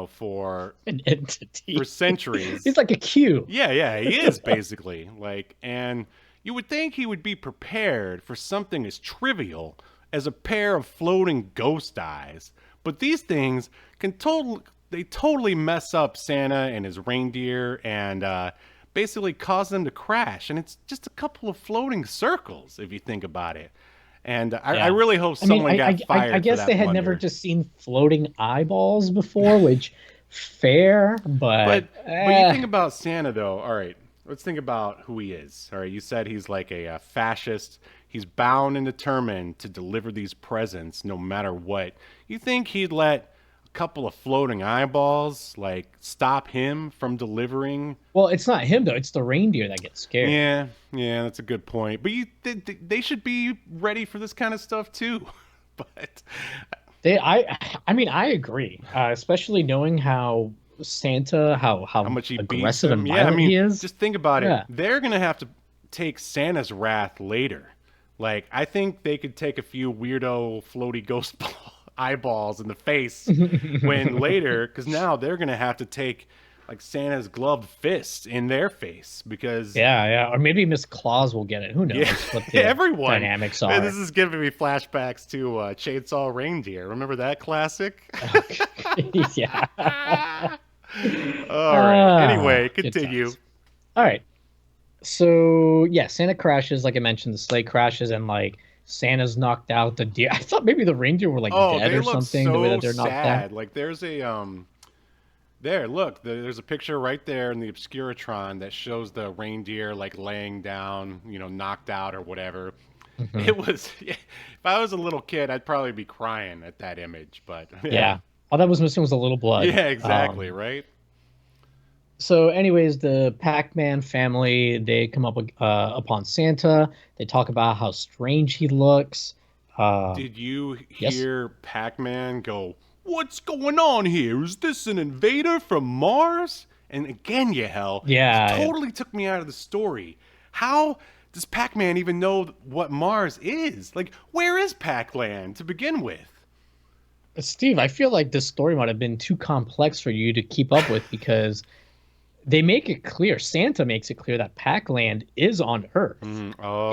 for centuries. He's like a Q. Yeah, he is basically and you would think he would be prepared for something as trivial as a pair of floating ghost eyes, but these things can totally mess up Santa and his reindeer and basically cause them to crash. And it's just a couple of floating circles, if you think about it. And I really hope someone got fired. I guess they had never just seen floating eyeballs before, which fair, but you think about Santa, though. All right, let's think about who he is. All right, you said he's like a fascist. He's bound and determined to deliver these presents no matter what. You think he'd let couple of floating eyeballs stop him from delivering? Well, it's not him though, it's the reindeer that gets scared. Yeah, that's a good point, but they should be ready for this kind of stuff too. But I agree, especially knowing how Santa how much he aggressive beats and violent he is. Just think about it. They're gonna have to take Santa's wrath later. I think they could take a few weirdo floaty ghost eyeballs in the face when later, because now they're gonna have to take Santa's gloved fist in their face because or maybe Miss Claus will get it. Who knows what the dynamics are. Man, this is giving me flashbacks to Chainsaw Reindeer. Remember that classic? Yeah. All right, anyway, continue. All right, so Santa crashes, like I mentioned, the sleigh crashes, and Santa's knocked out. The deer. I thought maybe the reindeer were dead or something. So the way that they're knocked out. There's a there's a picture right there in the Obscuritron that shows the reindeer laying down, knocked out or whatever. Mm-hmm. It was. If I was a little kid, I'd probably be crying at that image. But yeah, all that was missing was a little blood. Yeah, exactly. Right. So anyways, the Pac-Man family, they come up upon Santa. They talk about how strange he looks. Did you hear Pac-Man go, "What's going on here? Is this an invader from Mars?" And again, Yahel, it totally took me out of the story. How does Pac-Man even know what Mars is? Where is Pac-land to begin with? Steve, I feel like this story might have been too complex for you to keep up with because they make it clear, Santa makes it clear that Pac-land is on Earth.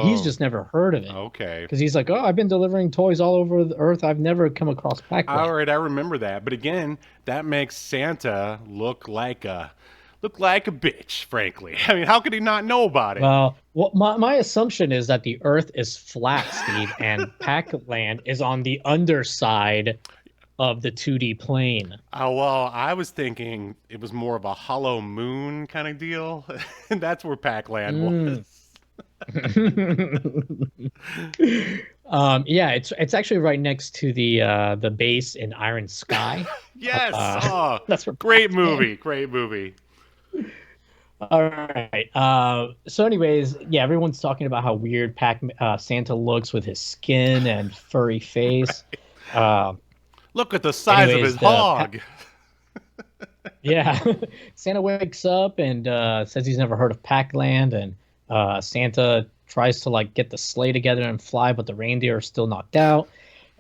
He's just never heard of it. Okay. Because he's like, I've been delivering toys all over the Earth. I've never come across Pac-land. All right, I remember that. But again, that makes Santa look like a bitch, frankly. I mean, how could he not know about it? Well, my assumption is that the Earth is flat, Steve, and Pac-land is on the underside of the 2D plane. Oh, well, I was thinking it was more of a hollow moon kind of deal. And that's where Pac-Land Mm. was. Yeah, it's actually right next to the base in Iron Sky. Yes. Oh, That's where great Pac-Man. movie. Great movie. All right. So, anyways, yeah, everyone's talking about how weird Santa looks with his skin and furry face. Uh, Look at the size of anyways, his hog. yeah, Santa wakes up and says he's never heard of Pac-land, and Santa tries to like get the sleigh together and fly, but the reindeer are still knocked out.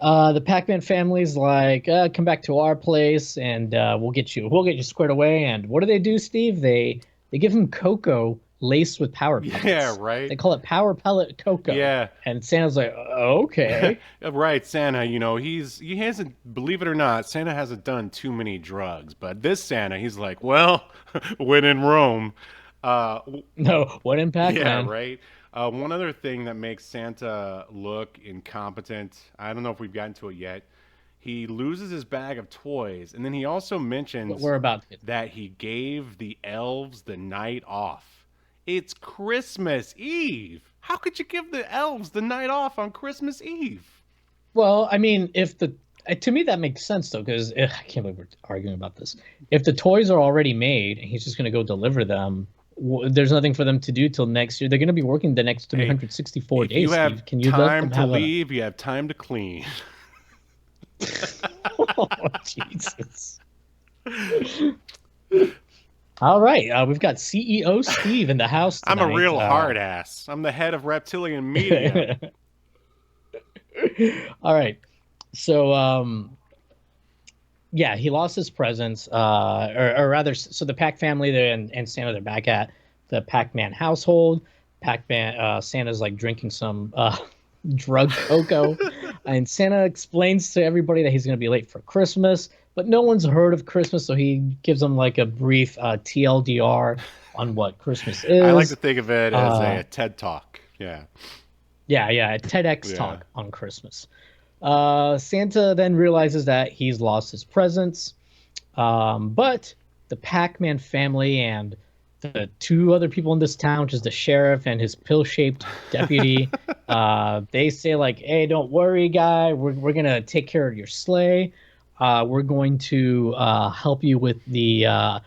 The Pac-Man family's like, come back to our place, and we'll get you squared away. And what do, Steve? They give him cocoa laced with power pellets. Yeah, right. They call it power pellet cocoa. Yeah. And Santa's like, okay. Right, Santa, he hasn't, believe it or not, Santa hasn't done too many drugs, but this Santa, he's like, well, when in Rome. No, what in Pac-Man? Yeah, right. One other thing that makes Santa look incompetent, I don't know if we've gotten to it yet. He loses his bag of toys, and then he also mentions But we're about to. that he gave the elves the night off. It's Christmas Eve. How could you give the elves the night off on Christmas Eve? Well, I mean, to me that makes sense though, because I can't believe we're arguing about this. If the toys are already made and he's just going to go deliver them, there's nothing for them to do till next year. They're going to be working the next 364 days. You have Steve. Can you time to leave. You have time to clean. Oh, Jesus. All right, we've got CEO Steve in the house tonight. I'm a real hard ass. I'm the head of Reptilian Media. All right. So, yeah, he lost his presents, or rather, so the Pac family and Santa, they're back at the Pac-Man household. Santa's like drinking some drug cocoa, and Santa explains to everybody that he's going to be late for Christmas, but no one's heard of Christmas, so he gives them like a brief TLDR on what Christmas is. I like to think of it as a TED Talk. Yeah. Yeah, a TEDx talk on Christmas. Santa then realizes that he's lost his presents, but the Pac-Man family and the two other people in this town, which is the sheriff and his pill-shaped deputy, they say like, hey, don't worry, guy, we're going to take care of your sleigh. We're going to help you with the...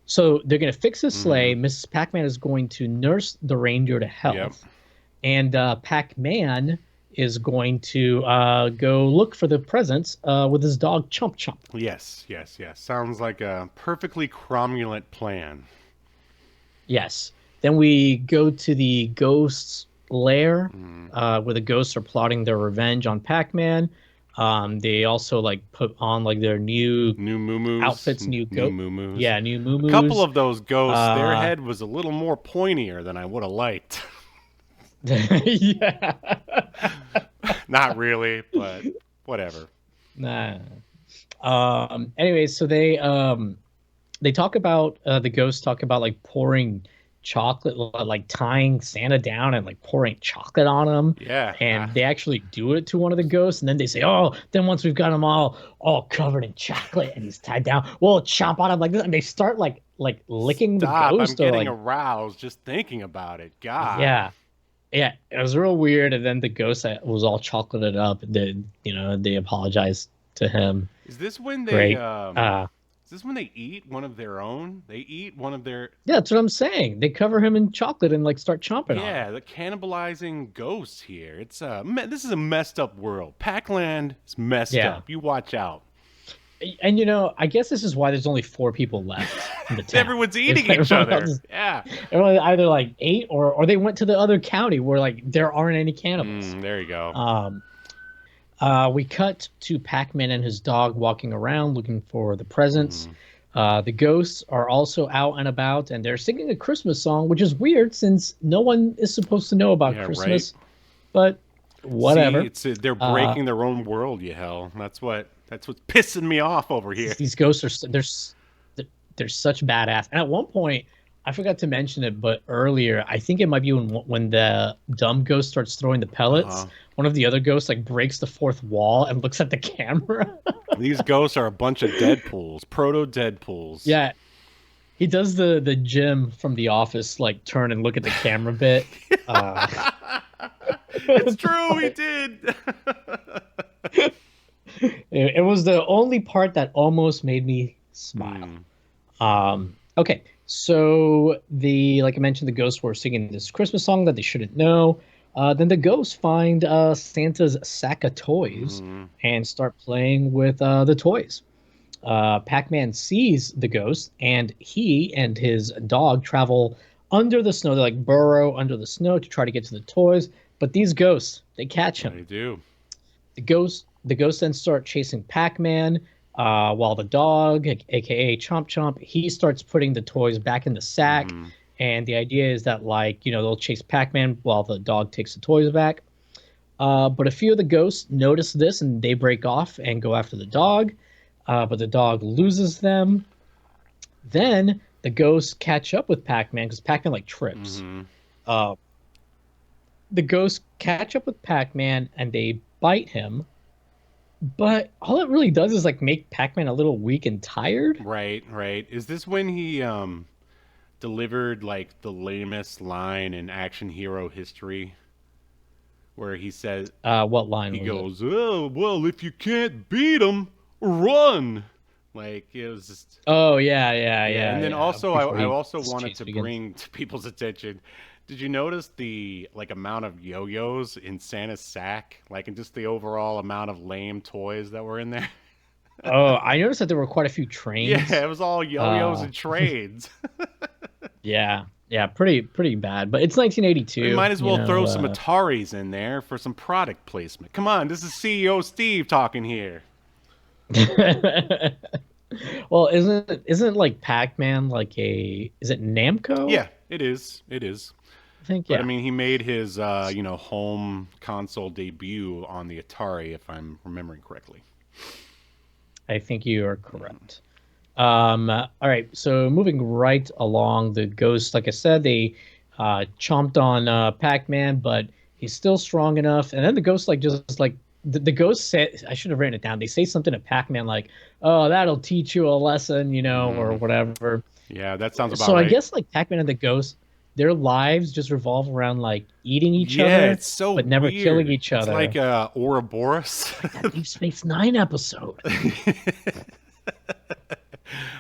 so they're going to fix the sleigh. Mrs. Pac-Man is going to nurse the reindeer to health. Yep. And Pac-Man is going to go look for the presents with his dog Chomp Chomp. Yes. Sounds like a perfectly cromulent plan. Yes. Then we go to the ghosts' lair, where the ghosts are plotting their revenge on Pac-Man. They also like put on like their new moo-moos, outfits, new moo-moos. Yeah, new moo-moos. A couple of those ghosts, their head was a little more pointier than I would have liked. Yeah. Not really, but whatever. Nah. Anyways, so they talk about the ghosts talk about like pouring chocolate, like tying Santa down and like pouring chocolate on him. Yeah. And they actually do it to one of the ghosts, and then they say, "Oh, then once we've got him all covered in chocolate and he's tied down, we'll chomp on him like this." And they start like licking the ghost. I'm getting aroused just thinking about it. God. Yeah. Yeah, it was real weird. And then the ghost that was all chocolated up, they apologized to him. Is this when they Is this when they eat one of their own? They eat one of their... Yeah, that's what I'm saying. They cover him in chocolate and like start chomping on him. Yeah, the cannibalizing ghosts here. It's this is a messed up world. Pac-land is messed up. You watch out. And I guess this is why there's only 4 people left in the town. Everyone's eating each other. Yeah. Everyone either like ate or they went to the other county where like there aren't any cannibals. There you go. We cut to Pac-Man and his dog walking around looking for the presents. The ghosts are also out and about, and they're singing a Christmas song, which is weird since no one is supposed to know about Christmas. Right. But whatever. See, they're breaking their own world, Yahel. That's what's pissing me off over here. These ghosts are they're such badass. And at one point, I forgot to mention it, but earlier, I think it might be when the dumb ghost starts throwing the pellets. Uh-huh. One of the other ghosts like breaks the fourth wall and looks at the camera. These ghosts are a bunch of Deadpools, proto Deadpools. Yeah, he does the Jim from The Office like turn and look at the camera bit. It's true, he did. It was the only part that almost made me smile. Okay, so like I mentioned, the ghosts were singing this Christmas song that they shouldn't know. Then the ghosts find Santa's sack of toys and start playing with the toys. Pac-Man sees the ghost, and he and his dog travel under the snow. They like burrow under the snow to try to get to the toys. But these ghosts, they catch him. They do. The ghosts then start chasing Pac-Man, while the dog, aka Chomp Chomp, he starts putting the toys back in the sack. And the idea is that, like, they'll chase Pac-Man while the dog takes the toys back. But a few of the ghosts notice this and they break off and go after the dog. But the dog loses them. Then the ghosts catch up with Pac-Man because Pac-Man like trips. The ghosts catch up with Pac-Man and they bite him. But all it really does is like make Pac-Man a little weak and tired. Right. Is this when he delivered like the lamest line in action hero history? Where he says, what line? He goes, "Oh, well, if you can't beat him, run." Like, it was just... Oh, yeah. And then also, I also wanted to begins. bring to people's attention, did you notice the, like, amount of yo-yos in Santa's sack? Like, and just the overall amount of lame toys that were in there? Oh, I noticed that there were quite a few trains. Yeah, it was all yo-yos and trains. Yeah, pretty bad. But it's 1982. We might as well throw some Ataris in there for some product placement. Come on, this is CEO Steve talking here. Well, isn't like Pac-Man like is it Namco? Yeah, it is. I think, yeah. But I mean, he made his home console debut on the Atari, if I'm remembering correctly. I think you are correct. All right, so moving right along, the ghosts, like I said, they chomped on Pac-Man, but he's still strong enough. And then the ghosts the ghost said, I should have written it down. They say something to Pac-Man like, "Oh, that'll teach you a lesson," or whatever. Yeah, that sounds about right. So I right. guess like Pac-Man and the ghosts, their lives just revolve around like eating each other. Yeah, it's so but never weird. killing each other. It's like Ouroboros. That Deep Space Nine episode.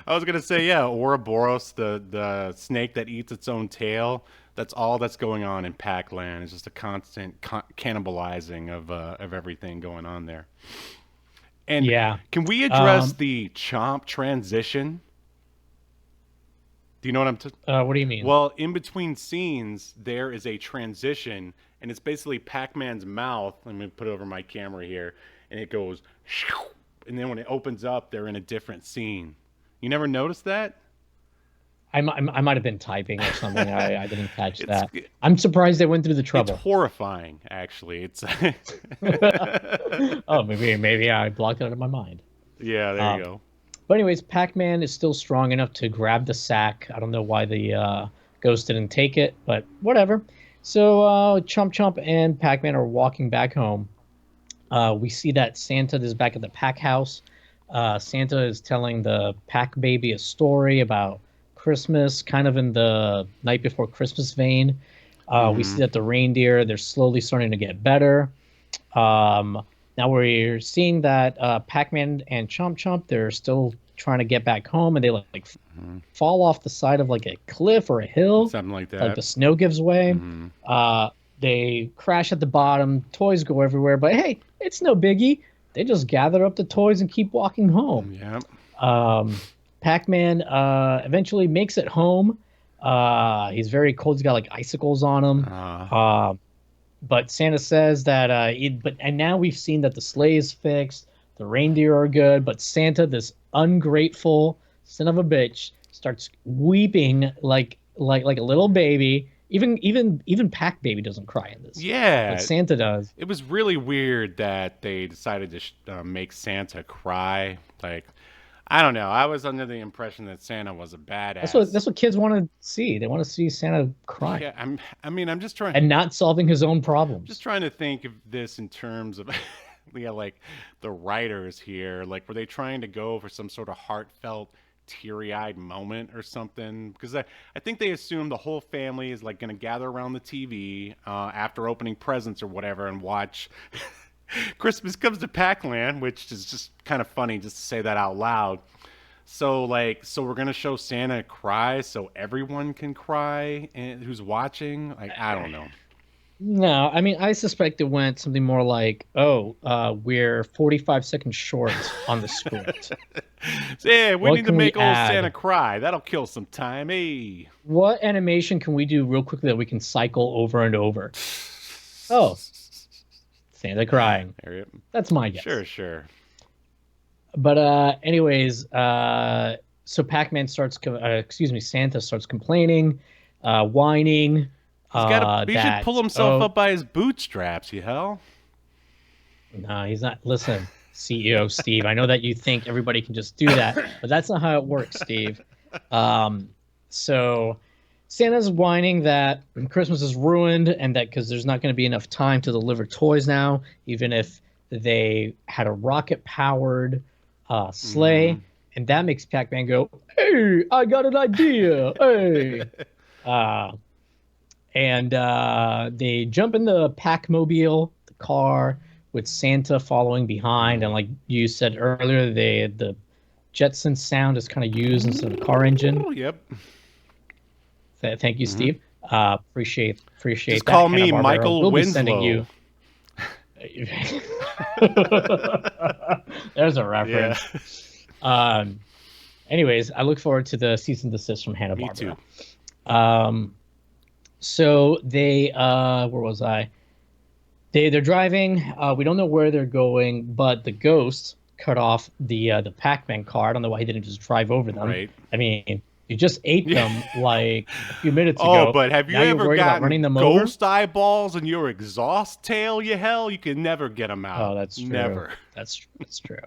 I was gonna say, yeah, Ouroboros, the snake that eats its own tail. That's all that's going on in Pac-land. It's just a constant cannibalizing of everything going on there. And yeah, can we address the Chomp transition? Do you know what what do you mean? Well, in between scenes, there is a transition, and it's basically Pac-Man's mouth. Let me put it over my camera here, and it goes, and then when it opens up, they're in a different scene. You never noticed that? I might have been typing or something. I didn't catch that. I'm surprised they went through the trouble. It's horrifying, actually. It's oh, maybe I blocked it out of my mind. Yeah, there you go. But anyways, Pac-Man is still strong enough to grab the sack. I don't know why the ghost didn't take it, but whatever. So Chomp Chomp and Pac-Man are walking back home. We see that Santa is back at the Pac house. Santa is telling the Pac baby a story about Christmas, kind of in the Night Before Christmas vein. We see that the reindeer, they're slowly starting to get better. Now we're seeing that Pac-Man and Chomp Chomp, they're still trying to get back home, and they fall off the side of like a cliff or a hill. Something like that. Like the snow gives way. They crash at the bottom. Toys go everywhere, but hey, it's no biggie. They just gather up the toys and keep walking home. Yeah. Pac-Man eventually makes it home. He's very cold. He's got like icicles on him. But Santa says that and now we've seen that the sleigh is fixed, the reindeer are good, but Santa, this ungrateful son of a bitch, starts weeping like a little baby. Even Pac Baby doesn't cry in this. Yeah, but Santa does. It was really weird that they decided to make Santa cry. Like, I don't know. I was under the impression that Santa was a badass. That's what kids want to see. They want to see Santa crying. Yeah, I'm just trying. And not solving his own problems. Just trying to think of this in terms of, yeah, like the writers here. Like, were they trying to go for some sort of heartfelt, teary-eyed moment or something? Because I think they assume the whole family is like going to gather around the TV after opening presents or whatever and watch Christmas Comes to Pac-land, which is just kind of funny just to say that out loud. So we're gonna show Santa cry so everyone can cry and who's watching. Like, I don't know. No, I mean, I suspect it went something more like, we're 45 seconds short on the script. So, yeah, we What need to can we make old add? Santa cry. That'll kill some time. Hey. What animation can we do real quickly that we can cycle over and over? Oh, Santa crying. That's my guess. Sure. But anyways, so Pac-Man Santa starts complaining, whining. He should pull himself up by his bootstraps, you hell. No, he's not. Listen, CEO Steve, I know that you think everybody can just do that, but that's not how it works, Steve. So Santa's whining that Christmas is ruined and that because there's not going to be enough time to deliver toys now, even if they had a rocket-powered sleigh. And that makes Pac-Man go, hey, I got an idea. Hey. And they jump in the Pac-Mobile, the car, with Santa following behind. And like you said earlier, the Jetson sound is kind of used instead of the car engine. Oh, yep. Thank you, Steve. Appreciate Just that. call me Hanna-Barbera. Michael We'll be Winslow. sending you. There's a reference. Yeah. Anyways, I look forward to the cease and desist from Hanna-Barbera. Me too. So they, where was I? They're driving. We don't know where they're going, but the ghost cut off the Pac-Man car. I don't know why he didn't just drive over them. Right. I mean, you just ate them like a few minutes ago. Oh, but have you Now you're ever worried about gotten running them over? ghost eyeballs in your exhaust tail, you hell? You can never get them out. Oh, that's true. Never. That's true.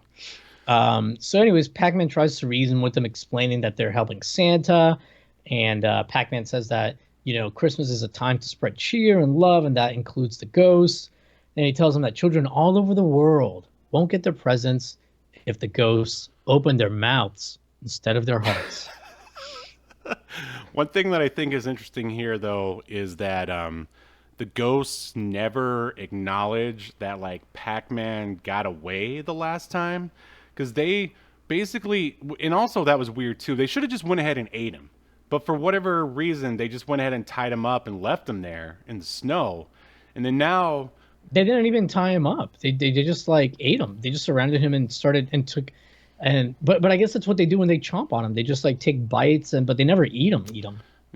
So anyways, Pac-Man tries to reason with them, explaining that they're helping Santa. And Pac-Man says that, Christmas is a time to spread cheer and love, and that includes the ghosts. And he tells them that children all over the world won't get their presents if the ghosts open their mouths instead of their hearts. One thing that I think is interesting here, though, is that the ghosts never acknowledge that, like, Pac-Man got away the last time. Because they basically, and also that was weird, too. They should have just went ahead and ate him. But for whatever reason, they just went ahead and tied him up and left him there in the snow. And then now... They didn't even tie him up. They just, like, ate him. They just surrounded him and started and took... But I guess that's what they do when they chomp on him. They just like take bites but they never eat them.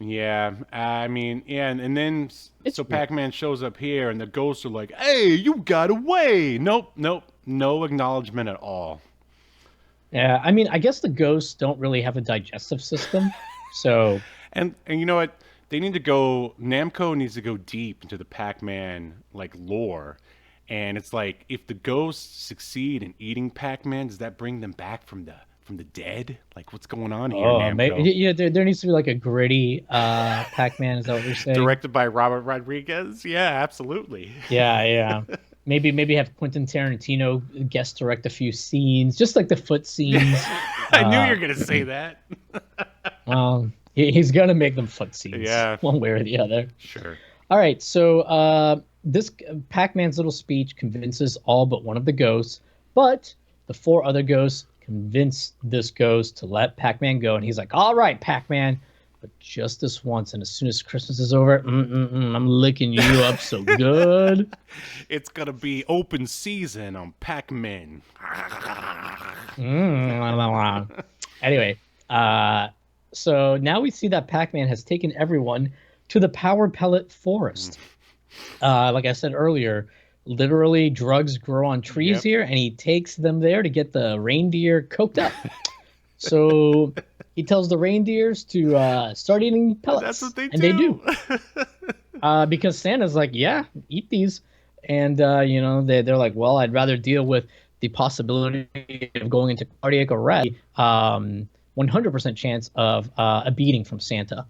Yeah, I mean, yeah, and then It's so weird. Pac-Man shows up here, and the ghosts are like, "Hey, you got away!" Nope, no acknowledgement at all. Yeah, I mean, I guess the ghosts don't really have a digestive system, so And you know what? They need to go. Namco needs to go deep into the Pac-Man like lore. And it's like, if the ghosts succeed in eating Pac-Man, does that bring them back from the dead? Like, what's going on here, Namco? there needs to be like a gritty Pac-Man. Is that what you're saying? Directed by Robert Rodriguez? Yeah, absolutely. Yeah. Maybe have Quentin Tarantino guest direct a few scenes, just like the foot scenes. I knew you were going to say that. He's gonna make them foot scenes, Yeah. one way or the other. Sure. All right, so this Pac-Man's little speech convinces all but one of the ghosts, but the four other ghosts convince this ghost to let Pac-Man go, and he's like, all right, Pac-Man, but just this once, and as soon as Christmas is over, I'm licking you up so good. It's going to be open season on Pac-Man. Anyway, so now we see that Pac-Man has taken everyone to the Power Pellet Forest. Like I said earlier, literally drugs grow on trees here, and he takes them there to get the reindeer coked up. So he tells the reindeers to start eating pellets. That's what they do. And they do. Because Santa's like, yeah, eat these. And, they're like, well, I'd rather deal with the possibility of going into cardiac arrest, 100% chance of a beating from Santa.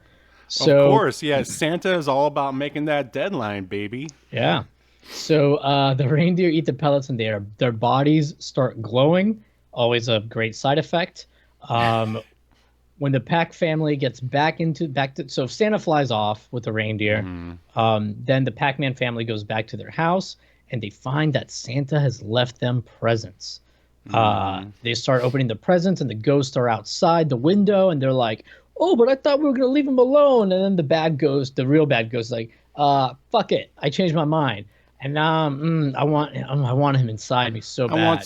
So, of course, yeah. Santa is all about making that deadline, baby. yeah. So the reindeer eat the pellets and their bodies start glowing. Always a great side effect. When the Pack family gets back to so if Santa flies off with the reindeer, then the Pac-Man family goes back to their house and they find that Santa has left them presents. They start opening the presents and the ghosts are outside the window and they're like, "Oh, but I thought we were gonna leave him alone." And then the real bad ghost, is like, "Fuck it, I changed my mind, and now I want him inside me so bad."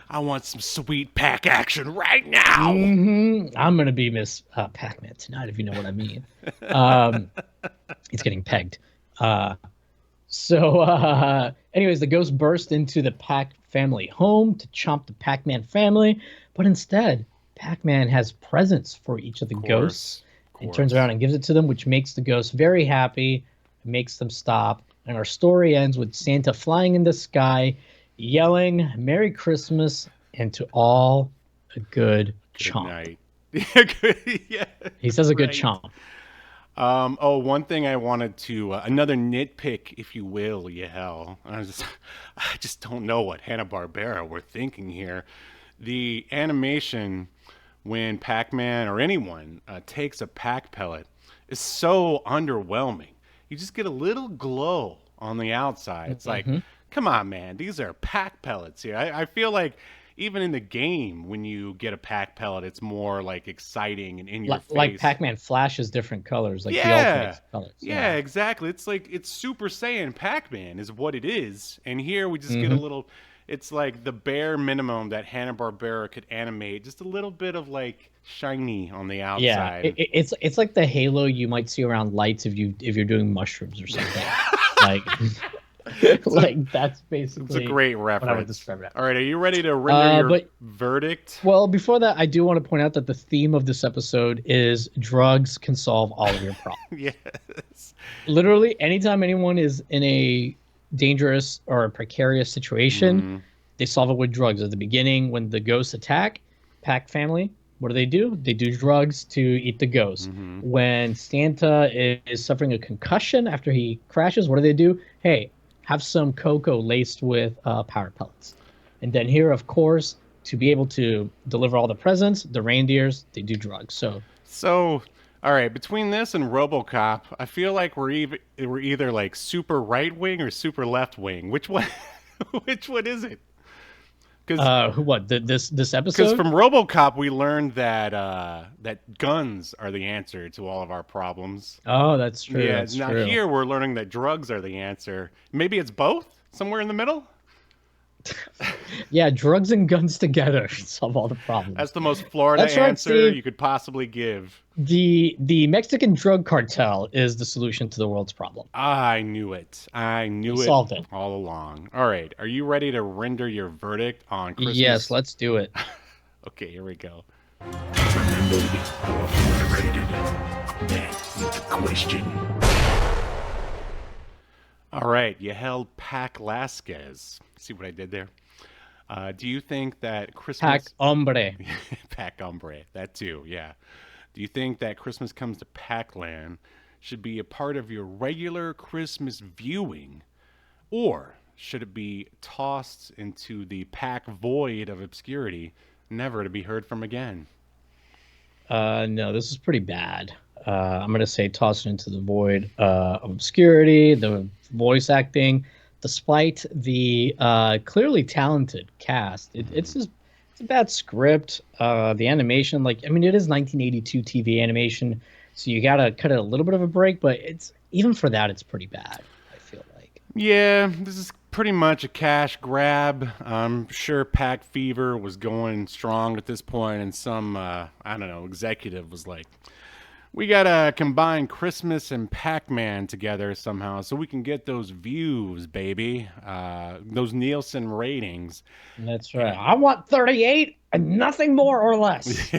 I want some sweet Pac action right now. I'm gonna be Miss Pac-Man tonight, if you know what I mean. He's getting pegged. Anyways, the ghost burst into the Pac family home to chomp the Pac-Man family, but instead, Pac-Man has presents for each of the ghosts and turns around and gives it to them, which makes the ghosts very happy, makes them stop, and our story ends with Santa flying in the sky, yelling "Merry Christmas" and to all a good chomp. Night. Yeah, he says a good chomp. One thing I wanted to another nitpick, if you will, Yahel. I just don't know what Hanna-Barbera were thinking here. The animation when Pac-Man or anyone takes a Pac pellet is so underwhelming. You just get a little glow on the outside. It's like, come on, man, these are Pac pellets here. I feel like even in the game, when you get a Pac pellet, it's more like exciting and in your face. Like Pac-Man flashes different colors, like the alternate colors. Yeah, exactly. It's like it's Super Saiyan Pac-Man is what it is. And here we just get a little. It's like the bare minimum that Hanna-Barbera could animate, just a little bit of like shiny on the outside. Yeah, it's like the halo you might see around lights if you're doing mushrooms or something. like that's basically. It's a great reference. What I would describe it. All right, are you ready to render your verdict? Well, before that, I do want to point out that the theme of this episode is drugs can solve all of your problems. Yes. Literally, anytime anyone is in a dangerous or precarious situation, they solve it with drugs. At the beginning, when the ghosts attack Pac family, what do? They do drugs to eat the ghosts. When Santa is suffering a concussion after he crashes, what do? Hey, have some cocoa laced with power pellets. And then here, of course, to be able to deliver all the presents, the reindeers, they do drugs. So all right, between this and RoboCop, I feel like we're either like super right wing or super left wing. Which one? Which one is it? This episode? Because from RoboCop we learned that that guns are the answer to all of our problems. Oh, that's true. Yeah. That's now true. Here we're learning that drugs are the answer. Maybe it's both. Somewhere in the middle. Yeah, drugs and guns together solve all the problems. That's the most Florida answer you could possibly give. The Mexican drug cartel is the solution to the world's problem. I knew it. We solved it all along. All right, are you ready to render your verdict on Christmas? Yes, let's do it. Okay, here we go. Remember, that's the question. All right, Yahel Velazquez. See what I did there? Do you think that Christmas... Pac hombre. Pac hombre, that too, yeah. Do you think that Christmas Comes to Pac-land should be a part of your regular Christmas viewing? Or should it be tossed into the Pac void of obscurity, never to be heard from again? No, this is pretty bad. I'm going to say toss it into the void of obscurity, the voice acting. Despite the clearly talented cast, it's a bad script. The animation, it is 1982 TV animation, so you gotta cut it a little bit of a break. But even for that, it's pretty bad. I feel like. Yeah, this is pretty much a cash grab. I'm sure Pac Fever was going strong at this point, and some executive was like, we gotta combine Christmas and Pac-Man together somehow so we can get those views, baby. Those Nielsen ratings. That's right. I want 38 and nothing more or less.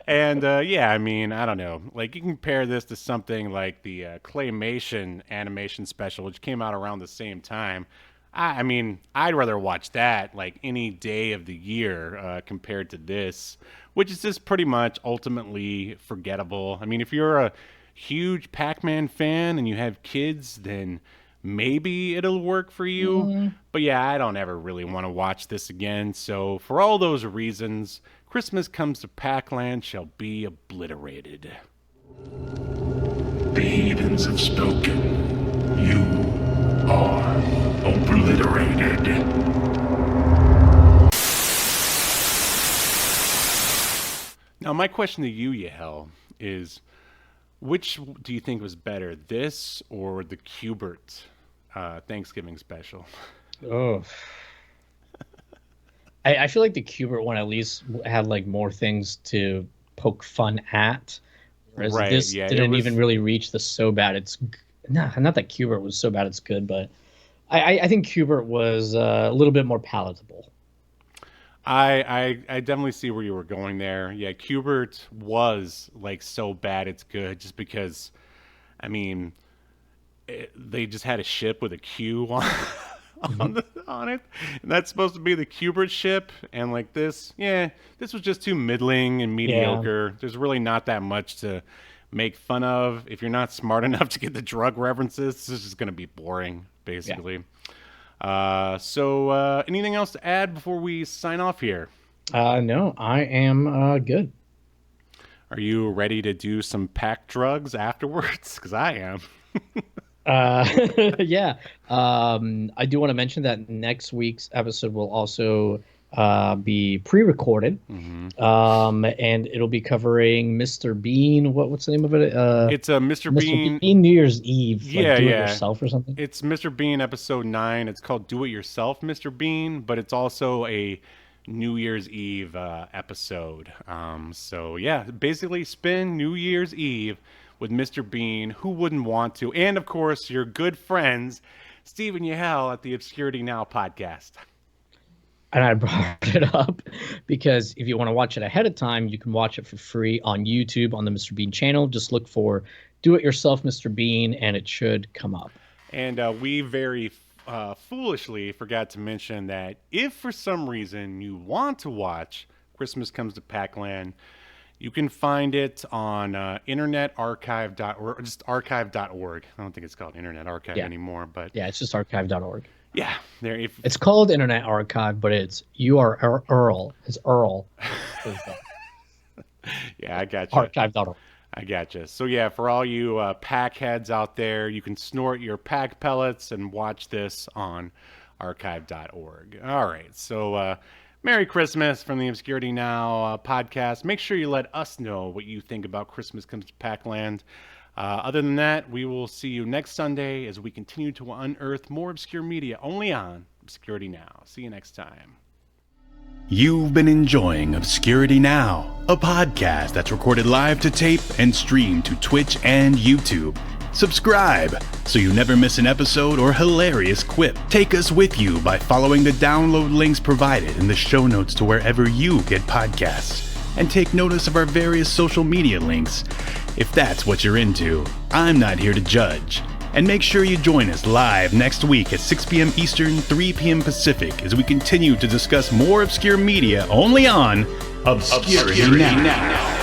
And I don't know. Like, you compare this to something like the Claymation animation special, which came out around the same time. I mean, I'd rather watch that like any day of the year compared to this, which is just pretty much ultimately forgettable. I mean, if you're a huge Pac-Man fan and you have kids, then maybe it'll work for you. But yeah, I don't ever really want to watch this again. So for all those reasons, Christmas Comes to Pac-land shall be obliterated. The heathens have spoken. You are obliterated. Now, my question to you, Yahel, is which do you think was better, this or the Q*bert Thanksgiving special? Oh, I feel like the Q*bert one at least had like more things to poke fun at, whereas Right, this yeah, it didn't was- even really reach the so bad it's not that Q*bert was so bad it's good, but I think Q*bert was a little bit more palatable. I definitely see where you were going there. Yeah, Q*bert was like so bad it's good, just because, I mean, they just had a ship with a Q on it, and that's supposed to be the Q*bert ship, and like this was just too middling and mediocre. There's really not that much to make fun of. If you're not smart enough to get the drug references, this is just going to be boring, basically. So anything else to add before we sign off here? No, I am good. Are you ready to do some pack drugs afterwards? Because I am. Yeah. I do want to mention that next week's episode will also be pre-recorded. And it'll be covering Mr. Bean. What's the name of it? It's a Mr. Mr. Bean. New Year's Eve. Like, Yeah, do yeah. it yourself or something. It's Mr. Bean episode 9. It's called Do It Yourself, Mr. Bean, but it's also a New Year's Eve episode. So yeah, basically spend New Year's Eve with Mr. Bean. Who wouldn't want to? And of course, your good friends, Steve and Yahel at the Obscurity Now podcast. And I brought it up because if you want to watch it ahead of time, you can watch it for free on YouTube on the Mr. Bean channel. Just look for Do It Yourself, Mr. Bean, and it should come up. And we very foolishly forgot to mention that if for some reason you want to watch Christmas Comes to Pac-land, you can find it on internetarchive.org, or just archive.org. I don't think it's called Internet Archive anymore, but Yeah, it's just archive.org. yeah, there. If It's called Internet Archive, but it's URL. It's Earl. yeah, I got you. Archive.org. I gotcha. So yeah, for all you pack heads out there, you can snort your pack pellets and watch this on archive.org. All right. So Merry Christmas from the Obscurity Now podcast. Make sure you let us know what you think about Christmas Comes to Pac-land. Other than that, we will see you next Sunday as we continue to unearth more obscure media only on Obscurity Now. See you next time. You've been enjoying Obscurity Now, a podcast that's recorded live to tape and streamed to Twitch and YouTube. Subscribe so you never miss an episode or hilarious quip. Take us with you by following the download links provided in the show notes to wherever you get podcasts. And take notice of our various social media links. If that's what you're into, I'm not here to judge. And make sure you join us live next week at 6 p.m. Eastern, 3 p.m. Pacific as we continue to discuss more obscure media only on Obscurity Now.